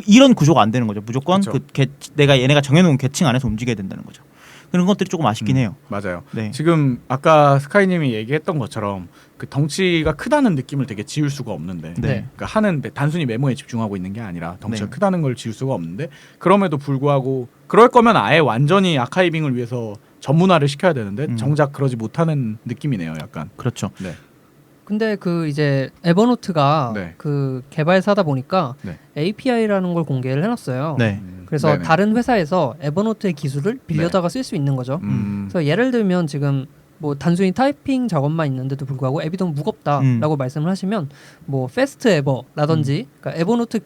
이런 구조가 안 되는 거죠. 무조건 그쵸. 내가 얘네가 정해놓은 계층 안에서 움직여야 된다는 거죠. 그런 것들이 조금 아쉽긴 해요. 맞아요. 네. 지금 아까 스카이님이 얘기했던 것처럼 그 덩치가 크다는 느낌을 되게 지울 수가 없는데, 네. 그러니까 단순히 메모에 집중하고 있는 게 아니라 덩치가 네. 크다는 걸 지울 수가 없는데 그럼에도 불구하고 그럴 거면 아예 완전히 아카이빙을 위해서 전문화를 시켜야 되는데 정작 그러지 못하는 느낌이네요, 약간. 그렇죠. 네. 근데 그 이제 에버노트가 네. 그 개발사다 보니까 네. API라는 걸 공개를 해놨어요. 네. 그래서 네네. 다른 회사에서 에버노트의 기술을 빌려다가 쓸 수 있는 거죠. 그래서 예를 들면 지금 뭐 단순히 타이핑 작업만 있는데도 불구하고 앱이 너무 무겁다라고 말씀을 하시면 뭐 패스트 에버라든지 그러니까 에버노트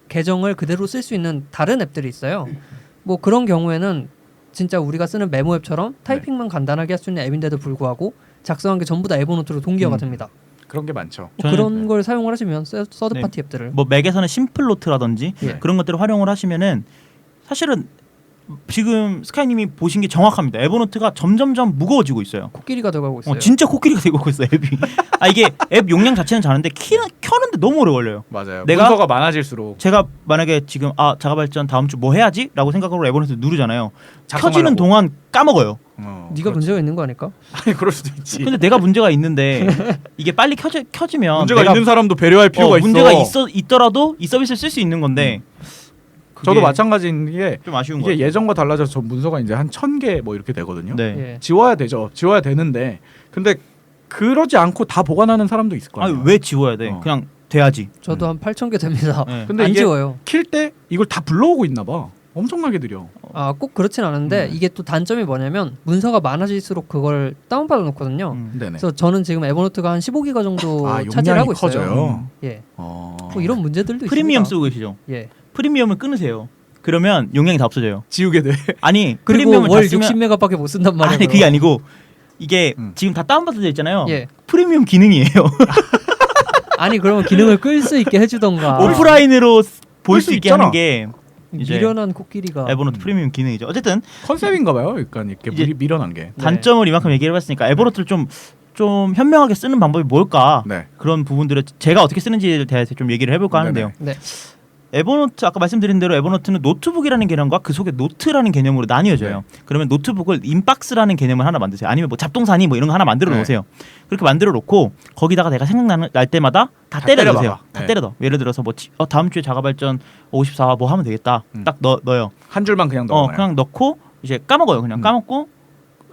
계정을 그대로 쓸 수 있는 다른 앱들이 있어요. 뭐 그런 경우에는 진짜 우리가 쓰는 메모 앱처럼 타이핑만 간단하게 할 수 있는 앱인데도 불구하고 작성한 게 전부 다 에버노트로 동기화가 됩니다. 그런 게 많죠. 뭐 그런 걸 사용을 하시면 서드 네. 파티 앱들을 뭐 맥에서는 심플노트라든지 예. 그런 것들을 활용을 하시면은 사실은 지금 스카이님이 보신 게 정확합니다. 에버노트가 점점점 무거워지고 있어요. 코끼리가 돼가고 있어요. 진짜 코끼리가 되고 있어요 앱이. 이게 앱 용량 자체는 작은데 켜는데 너무 오래 걸려요. 맞아요. 내가- 문서가 많아질수록 제가 만약에 지금 자가발전 다음 주 뭐 해야지라고 생각하고 에버노트 누르잖아요. 작성하려고. 켜지는 동안 까먹어요. 네가 그렇지. 문제가 있는 거 아닐까? 아니 그럴 수도 있지. 근데 내가 문제가 있는데 이게 빨리 켜지면 문제가 내가 있는 사람도 배려할 필요가 있어. 문제가 있더라도 이 서비스를 쓸 수 있는 건데 저도 그게 마찬가지인 게 좀 아쉬운 이게 거예요. 예전과 달라져서 저 문서가 이제 한 1000개 뭐 이렇게 되거든요. 네. 예. 지워야 되죠. 지워야 되는데 근데 그러지 않고 다 보관하는 사람도 있을 거예요. 왜 지워야 돼? 그냥 돼야지. 저도 한 8,000개 됩니다. 네. 근데 안 이게 지워요. 킬 때 이걸 다 불러오고 있나 봐. 엄청나게 느려. 꼭 그렇진 않은데 이게 또 단점이 뭐냐면 문서가 많아질수록 그걸 다운받아 놓거든요. 네네. 그래서 저는 지금 에버노트가 한 15기가 정도 용량이 차지를 하고 있어요. 커져요. 예. 어... 뭐 이런 문제들도 프리미엄 있습니다. 쓰고 계시죠? 예. 프리미엄을 끊으세요. 그러면 용량이 다 없어져요. 지우게 돼. 아니 그리고 프리미엄을 월 다 쓰면 60메가밖에 못 쓴단 말이에요. 아니 그게 아니고 이게 음. 지금 다 다운받아져 있잖아요. 예. 프리미엄 기능이에요. 아니 그러면 기능을 끌 수 있게 해주던가. 오프라인으로 볼 끌 수 수 있게 있잖아. 하는 게 이제 미련한 코끼리가. 에버노트 프리미엄 기능이죠. 어쨌든 컨셉인가 봐요. 그러니까 이렇게 이제 밀어난 게. 네. 단점을 이만큼 얘기해봤으니까 에버노트를 좀 현명하게 쓰는 방법이 뭘까? 네. 그런 부분들을 제가 어떻게 쓰는지에 대해서 좀 얘기를 해볼까 하는데요. 네. 에버노트 아까 말씀드린 대로 에버노트는 노트북이라는 개념과 그 속에 노트라는 개념으로 나뉘어져요. 그러면 노트북을 인박스라는 개념을 하나 만드세요. 아니면 뭐 잡동사니 뭐 이런 거 하나 만들어 놓으세요. 그렇게 만들어 놓고 거기다가 내가 생각날 때마다 다 때려 넣으세요. 때려박아. 다 네. 때려 넣어. 예를 들어서 뭐 다음 주에 자가발전 54화 뭐 하면 되겠다. 딱 넣어요. 한 줄만 그냥 넣어요. 그냥 넣고 이제 까먹어요. 그냥 까먹고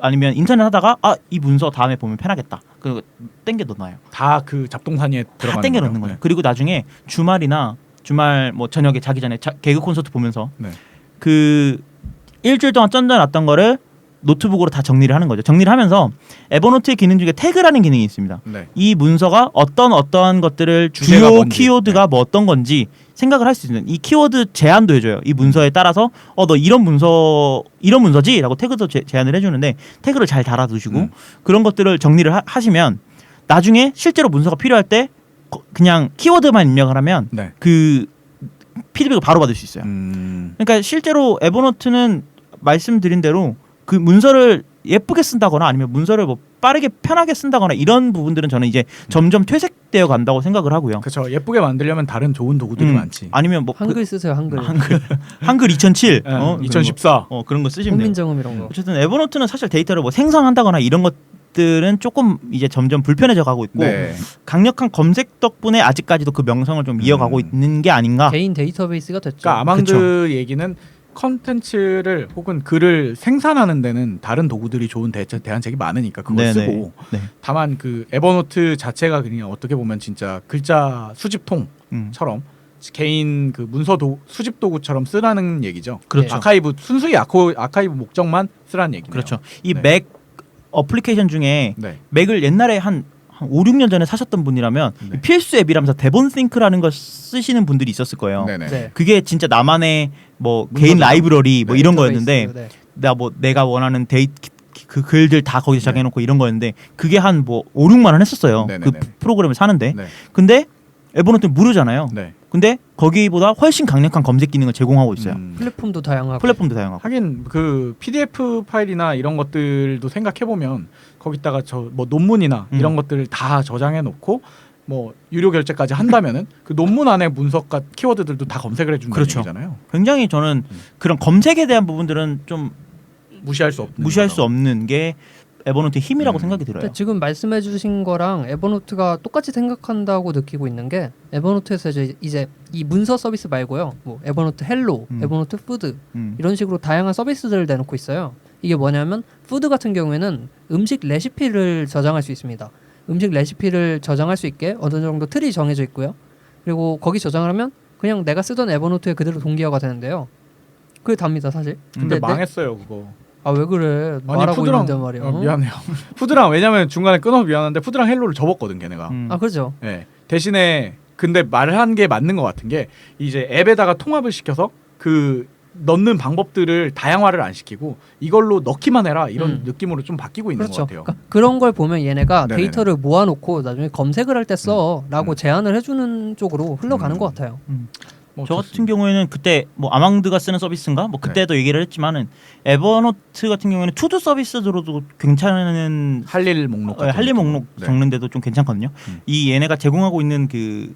아니면 인터넷 하다가 이 문서 다음에 보면 편하겠다. 그리고 땡겨 넣어놔요. 다 그 잡동사니에 들어가는 다 땡겨 넣는 거예요. 그리고 나중에 주말 뭐 저녁에 자기 전에 개그 콘서트 보면서 네. 그 일주일 동안 던져놨던 거를 노트북으로 다 정리를 하는 거죠. 정리를 하면서 에버노트의 기능 중에 태그라는 기능이 있습니다. 네. 이 문서가 어떠한 것들을 주제가 주요 뭔지. 키워드가 뭐 어떤 건지 생각을 할 수 있는 이 키워드 제한도 해줘요. 이 문서에 따라서 너 이런 문서지라고 태그도 제한을 해주는데 태그를 잘 달아두시고 그런 것들을 정리를 하시면 나중에 실제로 문서가 필요할 때 그냥 키워드만 입력을 하면 네. 그 피드백을 바로 받을 수 있어요. 그러니까 실제로 에버노트는 말씀드린 대로 그 문서를 예쁘게 쓴다거나 아니면 문서를 뭐 빠르게 편하게 쓴다거나 이런 부분들은 저는 이제 점점 퇴색되어 간다고 생각을 하고요. 그렇죠. 예쁘게 만들려면 다른 좋은 도구들이 많지. 아니면 뭐 한글 쓰세요. 한글. 한글 2007, 2014. 그런 거 쓰시면 돼요. 훈민정음 이런 거. 어쨌든 에버노트는 사실 데이터를 뭐 생성한다거나 이런 것들은 조금 이제 점점 불편해져 가고 있고 네. 강력한 검색 덕분에 아직까지도 그 명성을 좀 이어가고 있는 게 아닌가. 개인 데이터베이스가 됐죠. 그러니까 아망드 얘기는 컨텐츠를 혹은 글을 생산하는 데는 다른 도구들이 좋은 대안책이 많으니까 그걸 네네. 쓰고 네. 다만 그 에버노트 자체가 그냥 어떻게 보면 진짜 글자 수집통처럼 개인 그 문서 수집 도구처럼 쓰라는 얘기죠. 그렇죠. 아카이브 순수히 아카이브 목적만 쓰라는 얘기네요. 그렇죠. 이 네. 맥 어플리케이션 중에 네. 맥을 옛날에 한 5, 6년 전에 사셨던 분이라면 네. 필수 앱이라면서 데본싱크라는 걸 쓰시는 분들이 있었을 거예요. 네네. 네. 그게 진짜 나만의 뭐 문서죠. 개인 라이브러리 뭐 네. 이런 데이터베이스, 거였는데 네. 내가 원하는 그 글들 다 거기서 네. 저장해놓고 이런 거였는데 그게 한 뭐 5, 6만 원 했었어요. 네네네. 그 프로그램을 사는데 네. 근데 에버노트는 무료잖아요. 네. 근데 거기보다 훨씬 강력한 검색 기능을 제공하고 있어요. 플랫폼도 다양하고. 플랫폼도 다양하고. 하긴 그 PDF 파일이나 이런 것들도 생각해 보면 거기다가 뭐 논문이나 이런 것들을 다 저장해 놓고 뭐 유료 결제까지 한다면은 그 논문 안에 문서과 키워드들도 다 검색을 해준다는 그렇죠. 얘기잖아요. 굉장히 저는 그런 검색에 대한 부분들은 좀 무시할 수 없는 게 에버노트의 힘이라고 생각이 들어요. 근데 지금 말씀해주신 거랑 에버노트가 똑같이 생각한다고 느끼고 있는 게 에버노트에서 이제 이 문서 서비스 말고요, 뭐 에버노트 헬로, 에버노트 푸드 이런 식으로 다양한 서비스들을 내놓고 있어요. 이게 뭐냐면 푸드 같은 경우에는 음식 레시피를 저장할 수 있습니다. 음식 레시피를 저장할 수 있게 어느 정도 틀이 정해져 있고요. 그리고 거기 저장을 하면 그냥 내가 쓰던 에버노트에 그대로 동기화가 되는데요. 그게 답니다, 사실. 근데 망했어요 그거. 아 왜 그래? 말하고 있는데 말이야. 미안해요. 푸드랑 왜냐면 중간에 끊어서 미안한데 푸드랑 헬로를 접었거든 걔네가. 아 그렇죠. 네. 대신에 근데 말을 한 게 맞는 것 같은 게 이제 앱에다가 통합을 시켜서 그 넣는 방법들을 다양화를 안 시키고 이걸로 넣기만 해라 이런 느낌으로 좀 바뀌고 있는 그렇죠. 것 같아요. 그러니까 그런 걸 보면 얘네가 네네네. 데이터를 모아놓고 나중에 검색을 할 때 써라고 제안을 해주는 쪽으로 흘러가는 것 같아요. 뭐 저 좋습니다. 같은 경우에는 그때 뭐 아망드가 쓰는 서비스인가 뭐 그때도 얘기를 했지만은 에버노트 같은 경우에는 투두 서비스로도 괜찮은 할 일 목록 같은 할일 목록 네. 적는데도 좀 괜찮거든요. 이 얘네가 제공하고 있는 그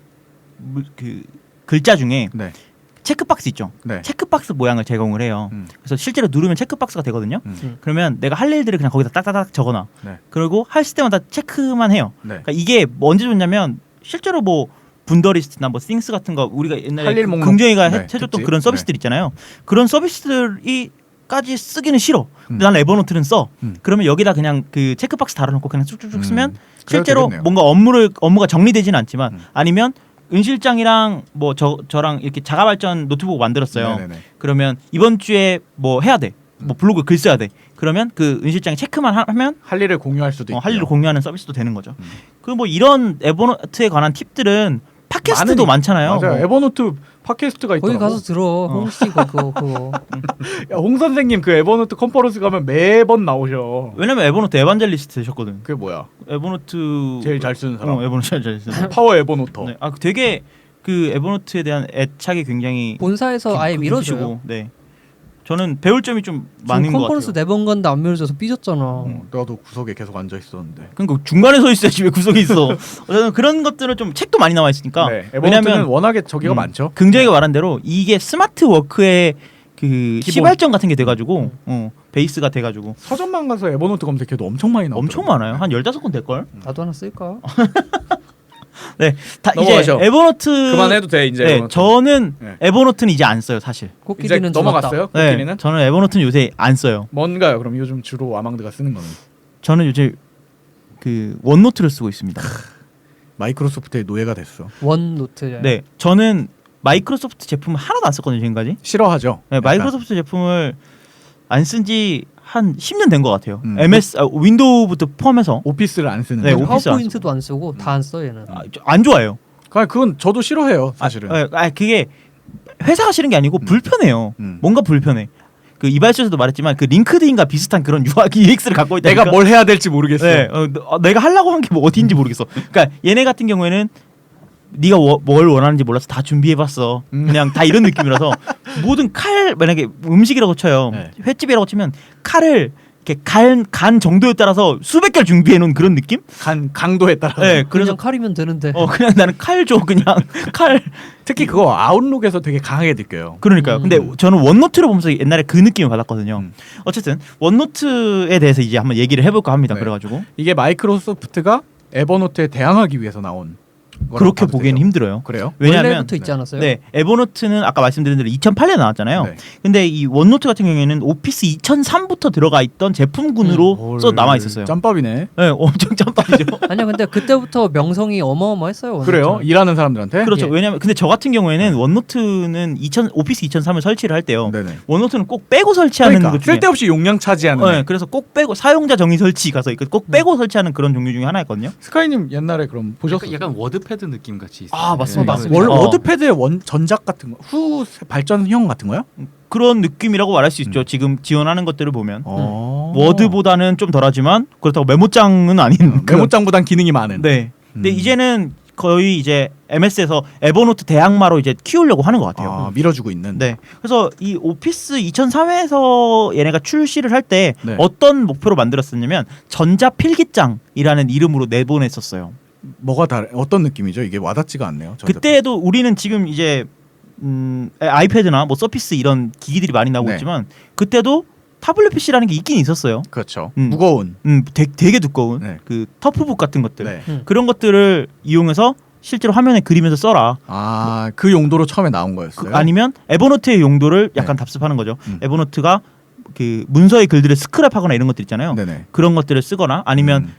글자 중에 네. 체크박스 있죠. 네. 체크박스 모양을 제공을 해요. 그래서 실제로 누르면 체크박스가 되거든요. 그러면 내가 할 일들을 그냥 거기다 딱딱딱 적어놔. 네. 그리고 할 때마다 체크만 해요. 네. 그러니까 이게 뭐 언제 좋냐면 실제로 뭐 분더리스트나 뭐 싱스 같은 거 우리가 옛날에 할일 목록. 긍정이가 네, 해줬던 특집. 그런 서비스들 있잖아요. 그런 서비스들이까지 쓰기는 싫어. 근데 나는 에버노트는 써. 그러면 여기다 그냥 그 체크박스 달아놓고 그냥 쭉쭉쭉 쓰면 실제로 되겠네요. 뭔가 업무가 정리되지는 않지만 아니면 은 실장이랑 뭐 저랑 이렇게 자가발전 노트북 만들었어요. 네네네. 그러면 이번 주에 뭐 해야 돼. 뭐 블로그 글 써야 돼. 그러면 그 은 실장이 체크만 하면 할 일을 공유할 수도 있고 할 일을 공유하는 서비스도 되는 거죠. 그 뭐 이런 에버노트에 관한 팁들은 팟캐스트도 많잖아요. 맞아요. 뭐. 에버노트 팟캐스트가 거기 있더라고. 가서 들어. 홍씨 그거. 야, 홍 선생님 그 에버노트 컨퍼런스 가면 매번 나오셔. 왜냐면 에버노트 에반젤리스트셨거든. 그게 뭐야? 에버노트 제일 잘 쓰는 사람. 에버노트 제일 잘 쓰는. 파워 에버노터. 네. 아 되게 그 에버노트에 대한 애착이 굉장히 본사에서 아예 밀어주고. 깊으시고, 네. 저는 배울 점이 좀 많은 것 컨퍼런스 같아요. 4번 갔는데 안 밀어줘서 삐졌잖아. 나도 구석에 계속 앉아 있었는데. 그러니까 중간에 서 있어야지 왜 구석에 있어. 어쨌든 그런 것들은 좀 책도 많이 나와 있으니까. 네. 에버노트는 워낙에 저기가 많죠. 긍정이가 말한 대로 이게 스마트 워크의 그 기본. 시발점 같은 게 돼가지고 베이스가 돼가지고 서점만 가서 에버노트 검색해도 엄청 많이 나오죠. 엄청 많아요. 한 15건 될 걸. 나도 하나 쓸까? 네, 다 이제 넘어가죠. 에버노트 그만해도 돼 이제. 네, 에버노트. 저는 네. 에버노트는 이제 안 써요, 사실. 이제 코끼리는 넘어갔어요. 네, 코끼리는 저는 에버노트는 요새 안 써요. 뭔가요? 그럼 요즘 주로 아망드가 쓰는 거는 저는 요새 그 원노트를 쓰고 있습니다. 마이크로소프트의 노예가 됐어. 원노트. 네, 저는 마이크로소프트 제품을 하나도 안 썼거든요, 지금까지. 싫어하죠. 네, 마이크로소프트 제품을 안 쓴 지 한 10년 된 것 같아요. 윈도우부터 포함해서 오피스를 안 쓰는. 네, 거죠. 오피스 안 파워포인트도 안 쓰고 다 안 써 얘는. 안 좋아해요. 그건 저도 싫어해요, 사실은. 그게 회사가 싫은 게 아니고 불편해요. 뭔가 불편해. 그 이발소에서도 말했지만 그 링크드인과 비슷한 그런 UX를 갖고 있다. 내가 뭘 해야 될지 모르겠어. 네, 내가 하려고 한 게 뭐 어디인지 모르겠어. 그러니까 얘네 같은 경우에는 네가 뭘 원하는지 몰라서 다 준비해봤어. 그냥 다 이런 느낌이라서 모든 칼 만약에 음식이라고 쳐요. 네. 횟집이라고 치면 칼을 이렇게 간 정도에 따라서 수백 개를 준비해 놓은 그런 느낌? 강도에 따라서. 네, 그래서 그래서 칼이면 되는데. 그냥 나는 칼 줘 그냥 칼. 특히 그거 아웃룩에서 되게 강하게 느껴요. 그러니까요. 근데 저는 원노트를 보면서 옛날에 그 느낌을 받았거든요. 어쨌든 원노트에 대해서 이제 한번 얘기를 해볼까 합니다. 네. 그래가지고 이게 마이크로소프트가 에버노트에 대항하기 위해서 나온 거라고 그렇게 봐도 보기에는 되죠. 힘들어요. 그래요? 왜냐하면 원래부터 있지 않았어요? 네, 에버노트는 아까 말씀드린 대로 2008년에 나왔잖아요. 네. 근데 이 원노트 같은 경우에는 오피스 2003부터 들어가 있던 제품군으로 써 남아 있었어요. 짬밥이네. 네, 엄청 짬밥이죠. 아니요, 근데 그때부터 명성이 어마어마했어요. 원노트는. 그래요? 일하는 사람들한테? 그렇죠. 예. 왜냐면 근데 저 같은 경우에는 원노트는 오피스 2003을 설치를 할 때요. 네네. 원노트는 꼭 빼고 설치하는 그러니까 것 중에 쓸데없이 용량 차지하는. 네, 그래서 꼭 빼고 사용자 정의 설치 가서 꼭 빼고 설치하는 그런 종류 중에 하나였거든요. 스카이님 옛날에 그럼 보셨어요? 약간 워드패드 느낌 같이 있어요. 아, 맞습니다. 네. 원 어. 워드패드의 전작 같은 거, 후 발전형 같은 거요? 그런 느낌이라고 말할 수 있죠. 지금 지원하는 것들을 보면 어. 워드보다는 좀 덜하지만 그렇다고 메모장은 아닌 그런- 메모장보단 기능이 많은. 네. 근데 이제는 거의 이제 MS에서 에버노트 대항마로 이제 키우려고 하는 것 같아요. 밀어주고 있는. 네. 그래서 이 오피스 2003에서 얘네가 출시를 할 때 네. 어떤 목표로 만들었었냐면 전자 필기장이라는 이름으로 내보냈었어요. 뭐가 어떤 느낌이죠? 이게 와닿지가 않네요. 그때도 우리는 지금 이제 아이패드나 뭐 서피스 이런 기기들이 많이 나오고 네. 있지만 그때도 타블렛 PC라는 게 있긴 있었어요. 그렇죠. 음. 무거운. 되게 두꺼운 네. 그 터프북 같은 것들 네. 그런 것들을 이용해서 실제로 화면에 그리면서 써라. 그 용도로 처음에 나온 거였어요. 아니면 에버노트의 용도를 약간 네. 답습하는 거죠. 에버노트가 그 문서의 글들을 스크랩하거나 이런 것들 있잖아요. 네네. 그런 것들을 쓰거나 아니면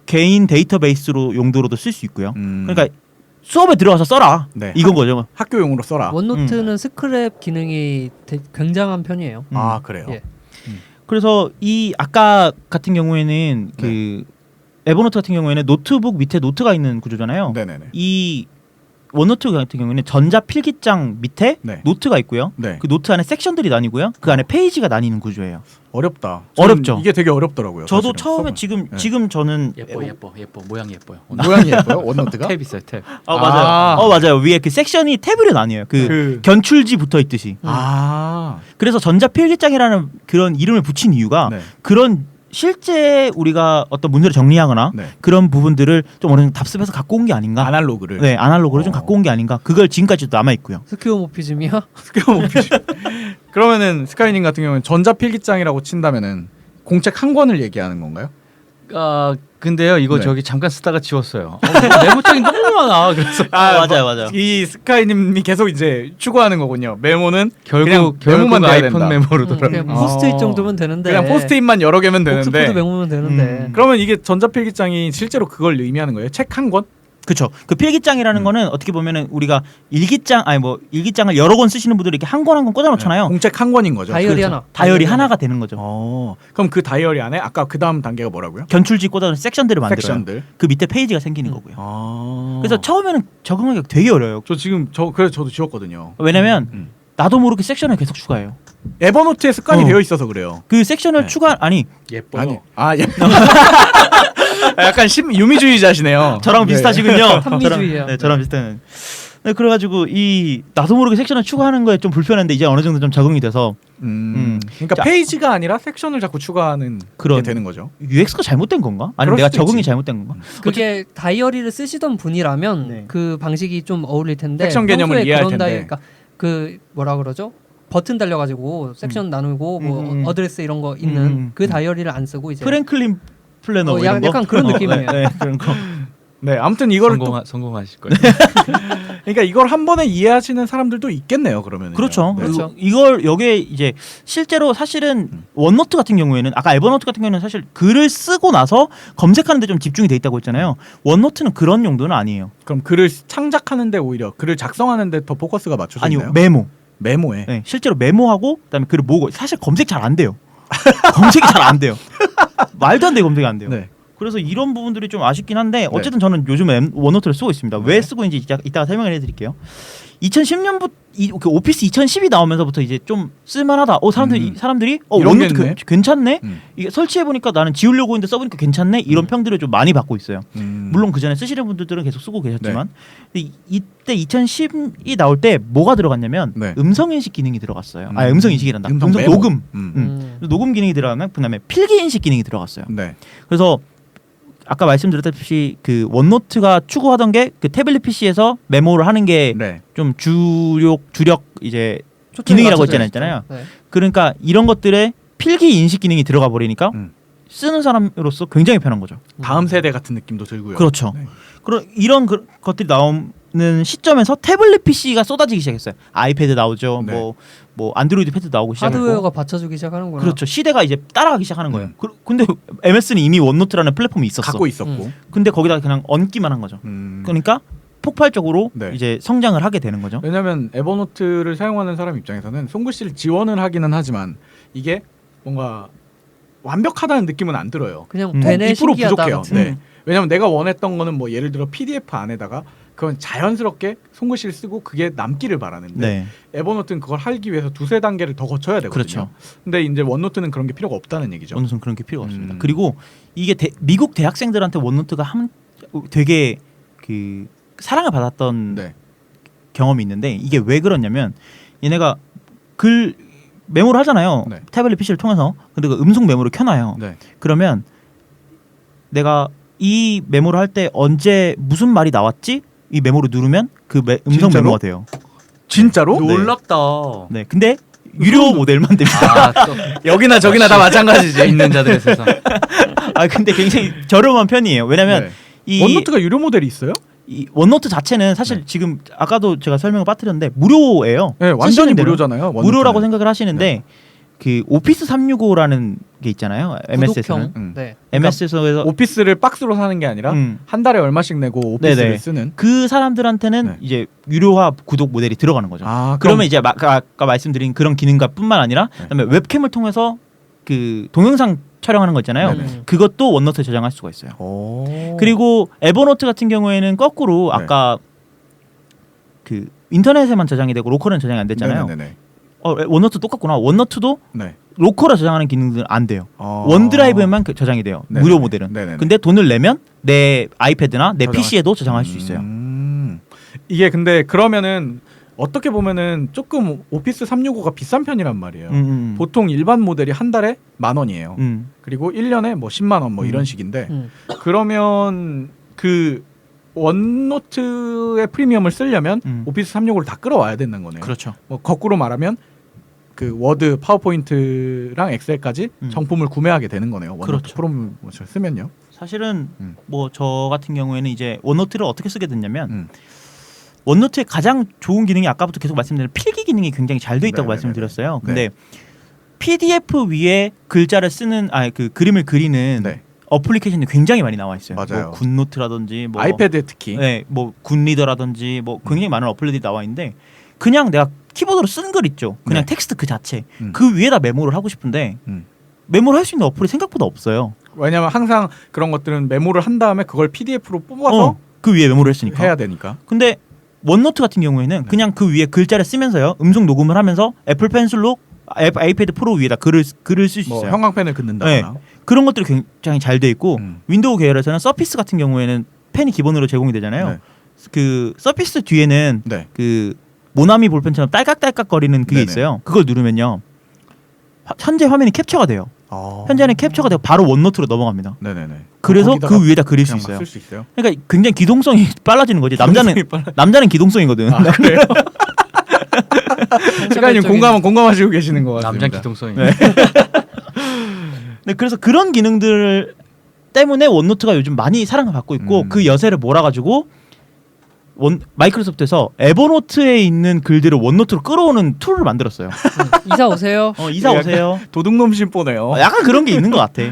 개인 데이터베이스로 용도로도 쓸 수 있고요. 그러니까 수업에 들어가서 써라. 네. 이건 거죠. 학교용으로 써라. 원노트는 스크랩 기능이 굉장한 편이에요. 그래요. 예. 그래서 이 아까 같은 경우에는 그 에버노트 같은 경우에는 노트북 밑에 노트가 있는 구조잖아요. 네네네. 이 원노트 같은 경우에는 전자 필기장 밑에 네. 노트가 있고요. 네. 그 노트 안에 섹션들이 나뉘고요. 그 안에 페이지가 나뉘는 구조예요. 어렵다. 어렵죠. 이게 되게 어렵더라고요. 저도 사실은. 처음에 써봐. 지금 저는 예뻐 모양 예뻐요. 모양이 예뻐요. 원노트가? 탭 있어요 탭. 맞아요. 맞아요. 위에 그 섹션이 탭으로 나뉘어요. 그 견출지 붙어 있듯이. 그래서 전자 필기장이라는 그런 이름을 붙인 이유가 네. 그런 실제 우리가 어떤 문제를 정리하거나 네. 그런 부분들을 좀 어느 정도 답습해서 갖고 온 게 아닌가. 아날로그를. 네, 아날로그를 좀 갖고 온 게 아닌가. 그걸 지금까지도 남아 있고요. 스퀘어모피즘이야? 그러면은 스카이님 같은 경우는 전자필기장이라고 친다면은 공책 한 권을 얘기하는 건가요? 근데요 이거 네. 저기 잠깐 쓰다가 지웠어요. 메모장이 너무 많아. 그래서 맞아요. 이 스카이님이 계속 이제 추구하는 거군요. 메모는 결국 메모만 돼야 아이폰 된다. 메모로 돌아. 그냥 포스트잇 정도면 되는데. 그냥 포스트잇만 여러 개면 되는데. 옥스포드 메모면 되는데. 그러면 이게 전자필기장이 실제로 그걸 의미하는 거예요? 책 한 권? 그렇죠. 그 필기장이라는 거는 어떻게 보면은 우리가 일기장을 여러 권 쓰시는 분들이 이렇게 한 권 한 권 꽂아 놓잖아요. 공책 한 권인 거죠. 다이어리 그렇죠. 하나. 다이어리 하나가 되는 거죠. 그럼 그 다이어리 안에 아까 그 다음 단계가 뭐라고요? 견출지 꽂아서 섹션들을 만들어요. 섹션들. 그 밑에 페이지가 생기는 거고요. 아. 그래서 처음에는 적응하기가 되게 어려워요. 저 지금 그래서 저도 지웠거든요. 왜냐면 나도 모르게 섹션을 계속 추가해요. 에버노트에 습관이 되어 있어서 그래요. 그 섹션을 예뻐요. 예. 약간 유미주의자시네요. 저랑 비슷하시군요. 탐미주의야. 저랑 비슷한. 네, 그래가지고 이 나도 모르게 섹션을 추가하는 거에 좀 불편한데 이제 어느 정도 좀 적응이 돼서 그러니까 자, 페이지가 아니라 섹션을 자꾸 추가하는 그런 게 되는 거죠. UX가 잘못된 건가? 아니면 그럴 내가 수도 적응이 있지. 잘못된 건가? 그게 다이어리를 쓰시던 분이라면 네. 그 방식이 좀 어울릴 텐데 섹션 개념을 평소에 이해할 그런 텐데. 그러니까 그 뭐라 그러죠? 버튼 달려가지고 섹션 나누고 뭐 어드레스 이런 거 있는 그 다이어리를 안 쓰고 이제 프랭클린 플래너 이런 거? 약간 그런 느낌이에요. 네, 그런 거. 네, 아무튼 이거를 또 성공하실 거예요. 그러니까 이걸 한 번에 이해하시는 사람들도 있겠네요. 그러면 그렇죠. 네. 그렇죠. 이걸 여기에 이제 실제로 사실은 원노트 같은 경우에는 아까 에버노트 같은 경우는 사실 글을 쓰고 나서 검색하는 데 좀 집중이 돼 있다고 했잖아요. 원노트는 그런 용도는 아니에요. 그럼 글을 창작하는데 오히려 글을 작성하는데 더 포커스가 맞춰져 아니요. 있나요? 메모에. 네, 실제로 메모하고 그다음에 글을 모으고 사실 검색 잘 안 돼요. 검색이 잘 안 돼요. 말도 안 돼 검색이 안 돼요. 네. 그래서 이런 부분들이 좀 아쉽긴 한데 어쨌든 저는 요즘 원노트를 쓰고 있습니다. 왜 쓰고 있는지 이따가 설명을 해드릴게요. 2010년부터 그 오피스 2010이 나오면서부터 이제 좀 쓸만하다. 사람들이 원노트 괜찮네. 이게 설치해 보니까 나는 지우려고 했는데 써보니까 괜찮네. 이런 평들을 좀 많이 받고 있어요. 물론 그 전에 쓰시는 분들은 계속 쓰고 계셨지만 이때 2010이 나올 때 뭐가 들어갔냐면 음성 인식 기능이 들어갔어요. 음성 인식이란다. 음성 녹음. 녹음 기능이 들어가면 그다음에 필기 인식 기능이 들어갔어요. 그래서 아까 말씀드렸다시피 그 원노트가 추구하던 게 그 태블릿 PC에서 메모를 하는 게 좀 주력 이제 기능이라고 했잖아요. 그러니까 이런 것들에 필기 인식 기능이 들어가 버리니까 쓰는 사람으로서 굉장히 편한 거죠. 다음 세대 같은 느낌도 들고요. 그렇죠. 그런 이런 것들이 나오는 시점에서 태블릿 PC가 쏟아지기 시작했어요. 아이패드 나오죠. 뭐 안드로이드 패드 나오고 시작했고 하드웨어가 받쳐주기 시작하는구나. 그렇죠. 시대가 이제 따라가기 시작하는 거예요. 근데 MS는 이미 원노트라는 플랫폼이 있었어. 갖고 있었고. 근데 거기다 그냥 얹기만 한 거죠. 그러니까 폭발적으로 이제 성장을 하게 되는 거죠. 왜냐하면 에버노트를 사용하는 사람 입장에서는 송글씨를 지원을 하기는 하지만 이게 뭔가 완벽하다는 느낌은 안 들어요. 그냥 되네, 2% 신기하다. 부족해요. 왜냐하면 내가 원했던 거는 뭐 예를 들어 PDF 안에다가 그건 자연스럽게 송글씨를 쓰고 그게 남기를 바라는데 에버노트는 그걸 하기 위해서 두세 단계를 더 거쳐야 되거든요. 그렇죠. 근데 이제 원노트는 그런 게 필요가 없다는 얘기죠. 원노트는 그런 게 필요가 없습니다. 그리고 이게 미국 대학생들한테 원노트가 되게 그 사랑을 받았던 경험이 있는데 이게 왜 그러냐면 얘네가 메모를 하잖아요. 태블릿 PC를 통해서. 근데 그 음성 메모를 켜놔요. 그러면 내가 이 메모를 할 때 언제 무슨 말이 나왔지? 이 메모를 누르면 그 음성 메모가 돼요. 진짜로? 놀랍다. 네, 근데 유료 모델만 됩니다. 여기나 저기나 다 마찬가지지. 있는 자들의 세상. 근데 굉장히 저렴한 편이에요. 왜냐면 이 원노트가 유료 모델이 있어요? 이 원노트 자체는 사실 지금 아까도 제가 설명을 빠뜨렸는데 무료예요. 네, 완전히 무료잖아요. 원노트는. 무료라고 생각을 하시는데 그 오피스 365라는 게 있잖아요. MS에서는. MS에서 오피스를 박스로 사는 게 아니라 한 달에 얼마씩 내고 오피스를 쓰는 그 사람들한테는 이제 유료화 구독 모델이 들어가는 거죠. 그러면 이제 아까 말씀드린 그런 기능과뿐만 아니라 그다음에 웹캠을 통해서 그 동영상 촬영하는 거 있잖아요. 그것도 원노트에 저장할 수가 있어요. 그리고 에버노트 같은 경우에는 거꾸로 아까 그 인터넷에만 저장이 되고 로컬은 저장이 안 됐잖아요. 원노트 똑같구나. 원노트도 로컬에 저장하는 기능들은 안 돼요. 원드라이브에만 저장이 돼요. 무료 모델은. 근데 돈을 내면 내 아이패드나 내 PC에도 저장할 수 있어요. 이게 근데 그러면은 어떻게 보면은 조금 오피스 365가 비싼 편이란 말이에요. 보통 일반 모델이 한 달에 10,000원이에요. 그리고 1년에 뭐 10만 원 뭐 이런 식인데 그러면 그 원노트의 프리미엄을 쓰려면 오피스 365를 다 끌어와야 되는 거네요. 그렇죠. 뭐 거꾸로 말하면 그 워드, 파워포인트랑 엑셀까지 정품을 구매하게 되는 거네요. 원노트 프로모션을 쓰면요. 사실은 뭐 저 같은 경우에는 이제 원노트를 어떻게 쓰게 됐냐면 원노트의 가장 좋은 기능이 아까부터 계속 말씀드린 필기 기능이 굉장히 잘 돼 있다고 말씀드렸어요. 근데 PDF 위에 글자를 쓰는 그 그림을 그리는 어플리케이션이 굉장히 많이 나와 있어요. 뭐 굿노트라든지 뭐 아이패드에 특히 뭐 굿리더라든지 뭐 굉장히 많은 어플들이 나와 있는데 그냥 내가 키보드로 쓴 글 있죠. 그냥 텍스트 그 자체 그 위에다 메모를 하고 싶은데 메모를 할 수 있는 어플이 생각보다 없어요. 왜냐면 항상 그런 것들은 메모를 한 다음에 그걸 PDF로 뽑아서 그 위에 메모를 했으니까 해야 되니까. 근데 원노트 같은 경우에는 그냥 그 위에 글자를 쓰면서요. 음성 녹음을 하면서 애플 펜슬로 아이패드 프로 위에다 글을 쓸 수 있어요. 형광펜을 긋는다거나. 그런 것들이 굉장히 잘 돼 있고 윈도우 계열에서는 서피스 같은 경우에는 펜이 기본으로 제공이 되잖아요. 그 서피스 뒤에는 그 모나미 볼펜처럼 딸깍딸깍 거리는 그게 있어요. 그걸 누르면요. 현재 화면이 캡처가 돼요. 현재는 캡처가 되고 바로 원노트로 넘어갑니다. 그래서 그 위에다 그릴 수 있어요. 그러니까 굉장히 기동성이 빨라지는 거지. 남자는 기동성이거든. 그래요? 시간님 공감하시고 계시는 것 같습니다. 남자 기동성이. 네, 그래서 그런 기능들 때문에 원노트가 요즘 많이 사랑을 받고 있고 그 여세를 몰아가지고 마이크로소프트에서 에버노트에 있는 글들을 원노트로 끌어오는 툴을 만들었어요. 이사 오세요. 이사 오세요. 도둑놈 심보네요. 약간 그런 게 있는 것 같아.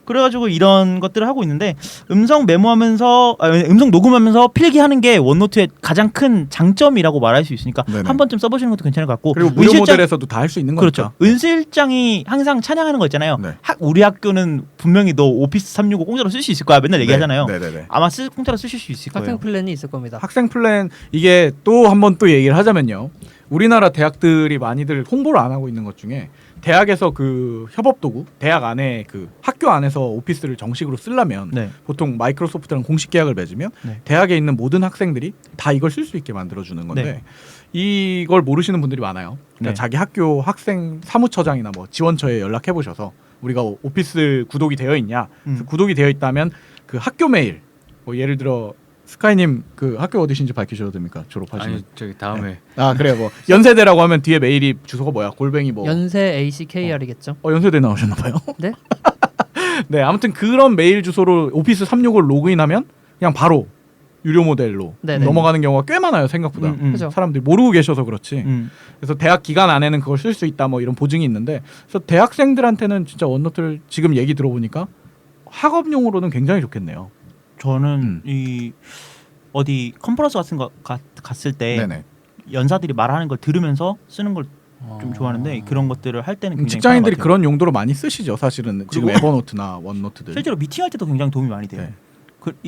그래가지고 이런 것들을 하고 있는데 음성 녹음하면서 필기하는 게 원노트의 가장 큰 장점이라고 말할 수 있으니까 네네. 한 번쯤 써보시는 것도 괜찮을 것 같고 그리고 무료 모델에서도 다 할 수 있는 그렇죠. 거니까. 은실장이 항상 찬양하는 거 있잖아요. 네. 우리 학교는 분명히 너 오피스 365 공짜로 쓸 수 있을 거야 맨날 얘기하잖아요. 네네네. 아마 공짜로 쓰실 수 있을 거예요. 학생 플랜이 있을 겁니다. 학생 플랜 이게 또 한 번 또 얘기를 하자면요. 우리나라 대학들이 많이들 홍보를 안 하고 있는 것 중에 대학에서 그 협업 도구, 대학 안에 그 학교 안에서 오피스를 정식으로 쓰려면 네. 보통 마이크로소프트랑 공식 계약을 맺으면 네. 대학에 있는 모든 학생들이 다 이걸 쓸 수 있게 만들어 주는 건데 네. 이걸 모르시는 분들이 많아요. 그러니까 네. 자기 학교 학생 사무처장이나 뭐 지원처에 연락해 보셔서 우리가 오피스 구독이 되어 있냐? 그래서 구독이 되어 있다면 그 학교 메일 뭐 예를 들어 스카이님 그 학교 어디신지 밝히셔도 됩니까? 졸업하시면. 아니 저기 다음에 아 그래요. 뭐 연세대라고 하면 뒤에 메일이 주소가 뭐야? 골뱅이 뭐. 연세 ACKR이겠죠. 연세대 나오셨나 봐요. 네? 네, 아무튼 그런 메일 주소로 오피스 365를 로그인하면 그냥 바로 유료 모델로 네네. 넘어가는 경우가 꽤 많아요, 생각보다. 그죠. 사람들이 모르고 계셔서 그렇지. 그래서 대학 기간 안에는 그걸 쓸 수 있다 뭐 이런 보증이 있는데 그래서 대학생들한테는 진짜 원노트를 지금 얘기 들어보니까 학업용으로는 굉장히 좋겠네요. 저는 이 어디 컨퍼런스 같은 거 갔을 때 네네. 연사들이 말하는 걸 들으면서 쓰는 걸 좀 좋아하는데 그런 것들을 할 때는 굉장히 직장인들이 편한 것 같아요. 그런 용도로 많이 쓰시죠, 사실은. 지금 그리고 에버노트나 원노트들. 실제로 미팅할 때도 굉장히 도움이 많이 돼요. 네.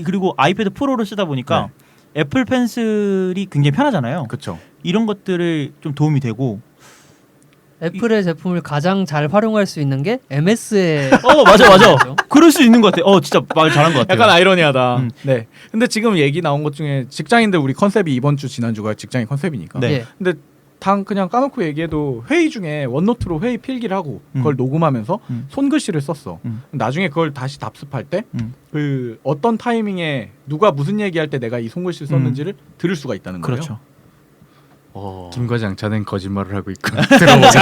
그리고 아이패드 프로를 쓰다 보니까 애플 펜슬이 굉장히 편하잖아요. 그렇죠. 이런 것들을 좀 도움이 되고 애플의 제품을 가장 잘 활용할 수 있는 게 MS의 맞아 그럴 수 있는 것 같아. 진짜 말 잘한 것 같아요. 약간 아이러니하다. 음. 네. 근데 지금 얘기 나온 것 중에 직장인들 우리 컨셉이 이번 주 지난주가 직장인 컨셉이니까. 네. 예. 근데 그냥 까놓고 얘기해도 회의 중에 원노트로 회의 필기를 하고 그걸 녹음하면서 손글씨를 썼어. 나중에 그걸 다시 답습할 때 그 어떤 타이밍에 누가 무슨 얘기할 때 내가 이 손글씨를 썼는지를 들을 수가 있다는 거예요. 그렇죠. 김 과장 자넨 거짓말을 하고 있구나. 들어보자.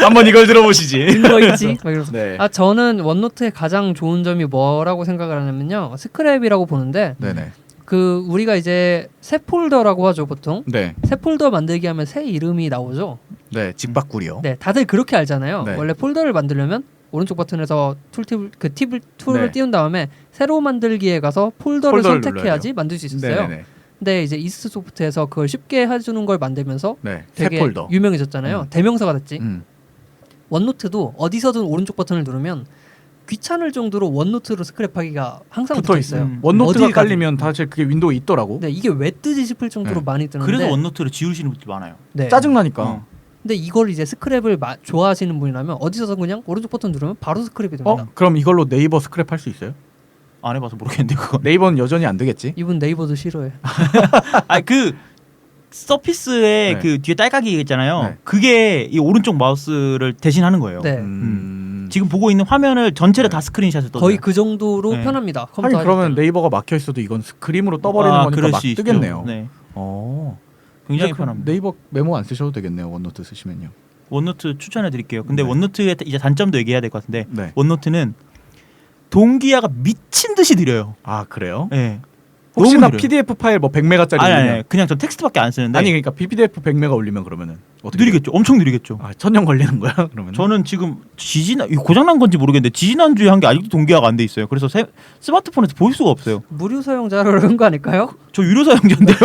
한번 이걸 들어보시지. 증거 있지? 막 이러면서. 네. 저는 원노트의 가장 좋은 점이 뭐라고 생각을 하냐면요. 스크랩이라고 보는데 네네. 그 우리가 이제 새 폴더라고 하죠 보통. 네. 새 폴더 만들기 하면 새 이름이 나오죠. 네. 집바꾸리요. 네, 다들 그렇게 알잖아요. 네. 원래 폴더를 만들려면 오른쪽 버튼에서 툴을 네. 띄운 다음에 새로 만들기에 가서 폴더를 폴더를 선택해야지 눌러야 만들 수 있었어요. 네네네. 근데 이제 이스트 소프트에서 그걸 쉽게 해주는 걸 만들면서 네. 새 되게 폴더. 유명해졌잖아요. 대명사가 됐지. 원노트도 어디서든 오른쪽 버튼을 누르면 귀찮을 정도로 원노트로 스크랩하기가 항상 붙어 붙어 있어요. 있어요. 원노트가 어딜 깔리면 사실 그게 윈도우에 있더라고. 네, 이게 왜 뜨지 싶을 정도로 네. 많이 뜨는데. 그래서 원노트를 지우시는 분들이 많아요. 네. 짜증나니까. 근데 이걸 이제 스크랩을 좋아하시는 분이라면 어디서든 그냥 오른쪽 버튼 누르면 바로 스크랩이 됩니다. 그럼 이걸로 네이버 스크랩 할 수 있어요? 안 해봐서 모르겠는데 그거. 네이버는 여전히 안 되겠지. 이분 네이버도 싫어해. 그 서피스의 네. 그 뒤에 딸깍이 있잖아요. 네. 그게 이 오른쪽 마우스를 대신하는 거예요. 네. 지금 보고 있는 화면을 전체를 네. 다 스크린샷을 떠요. 거의 그 정도로 네. 편합니다. 하긴 컴퓨터 할 그러면 때. 네이버가 막혀 있어도 이건 스크림으로 떠버리는 거니까 그럴 막 수 있죠. 뜨겠네요. 네. 그냥 굉장히 편합니다. 네이버 메모 안 쓰셔도 되겠네요. 원노트 쓰시면요. 원노트 추천해 드릴게요. 근데 네. 원노트의 이제 단점도 얘기해야 될 것 같은데 네. 원노트는 동기화가 미친 듯이 느려요. 아 그래요? 네. 혹시나 너무 느려요. PDF 파일 뭐 100메가짜리 아니, 올리면 아니 그냥 전 텍스트밖에 안 쓰는데 아니 그러니까 PDF 100메가 올리면 그러면은 어떻게 느리겠죠. 엄청 느리겠죠. 돼요? 천년 걸리는 거야 그러면? 저는 지금 고장 난 건지 모르겠는데 지지난주에 한 게 아직도 동기화가 안 돼 있어요. 그래서 스마트폰에서 볼 수가 없어요. 무료 사용자로 그런 거 아닐까요? 저 유료 사용자인데요.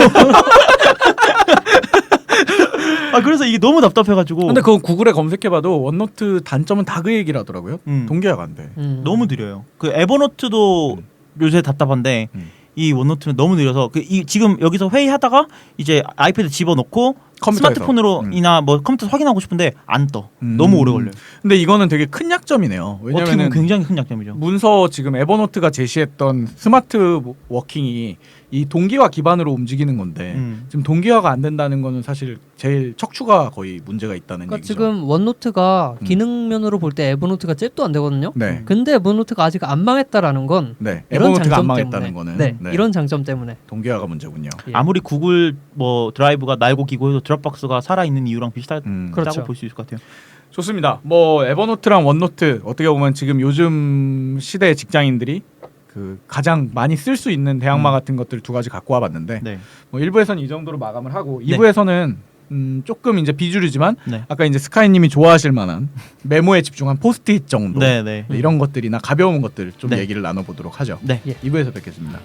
그래서 이게 너무 답답해가지고. 근데 그거 구글에 검색해봐도 원노트 단점은 다 그 얘기를 하더라고요. 동기화가 안 돼. 너무 느려요. 그 에버노트도 요새 답답한데 이 원노트는 너무 느려서 지금 여기서 회의하다가 이제 아이패드 집어넣고 컴퓨터에서. 스마트폰으로이나 뭐 컴퓨터 확인하고 싶은데 안 떠. 너무 오래 걸려요. 근데 이거는 되게 큰 약점이네요. 어떻게 보면 왜냐면은 굉장히 큰 약점이죠. 문서 지금 에버노트가 제시했던 스마트 워킹이 이 동기화 기반으로 움직이는 건데 지금 동기화가 안 된다는 거는 사실 제일 척추가 거의 문제가 있다는 그러니까 얘기죠. 지금 원노트가 기능면으로 볼 때 에버노트가 잽도 안 되거든요. 네. 근데 에버노트가 아직 안 망했다라는 건 네. 이런 에버노트가 장점 안 망했다는 때문에. 거는 네. 이런 장점 때문에. 동기화가 문제군요. 예. 아무리 구글 뭐 드라이브가 날고 기고 해도 드롭박스가 살아 있는 이유랑 비슷하다고 그렇죠. 볼 수 있을 것 같아요. 좋습니다. 뭐 에버노트랑 원노트 어떻게 보면 지금 요즘 시대 직장인들이 그 가장 많이 쓸 수 있는 대항마 같은 것들 두 가지 갖고 와봤는데 네. 뭐 1부에서는 이 정도로 마감을 하고 네. 2부에서는 조금 이제 비주류지만 네. 아까 이제 스카이님이 좋아하실 만한 메모에 집중한 포스트잇 정도 네, 네. 이런 것들이나 가벼운 것들 좀 네. 얘기를 나눠보도록 하죠. 네. 2부에서 뵙겠습니다.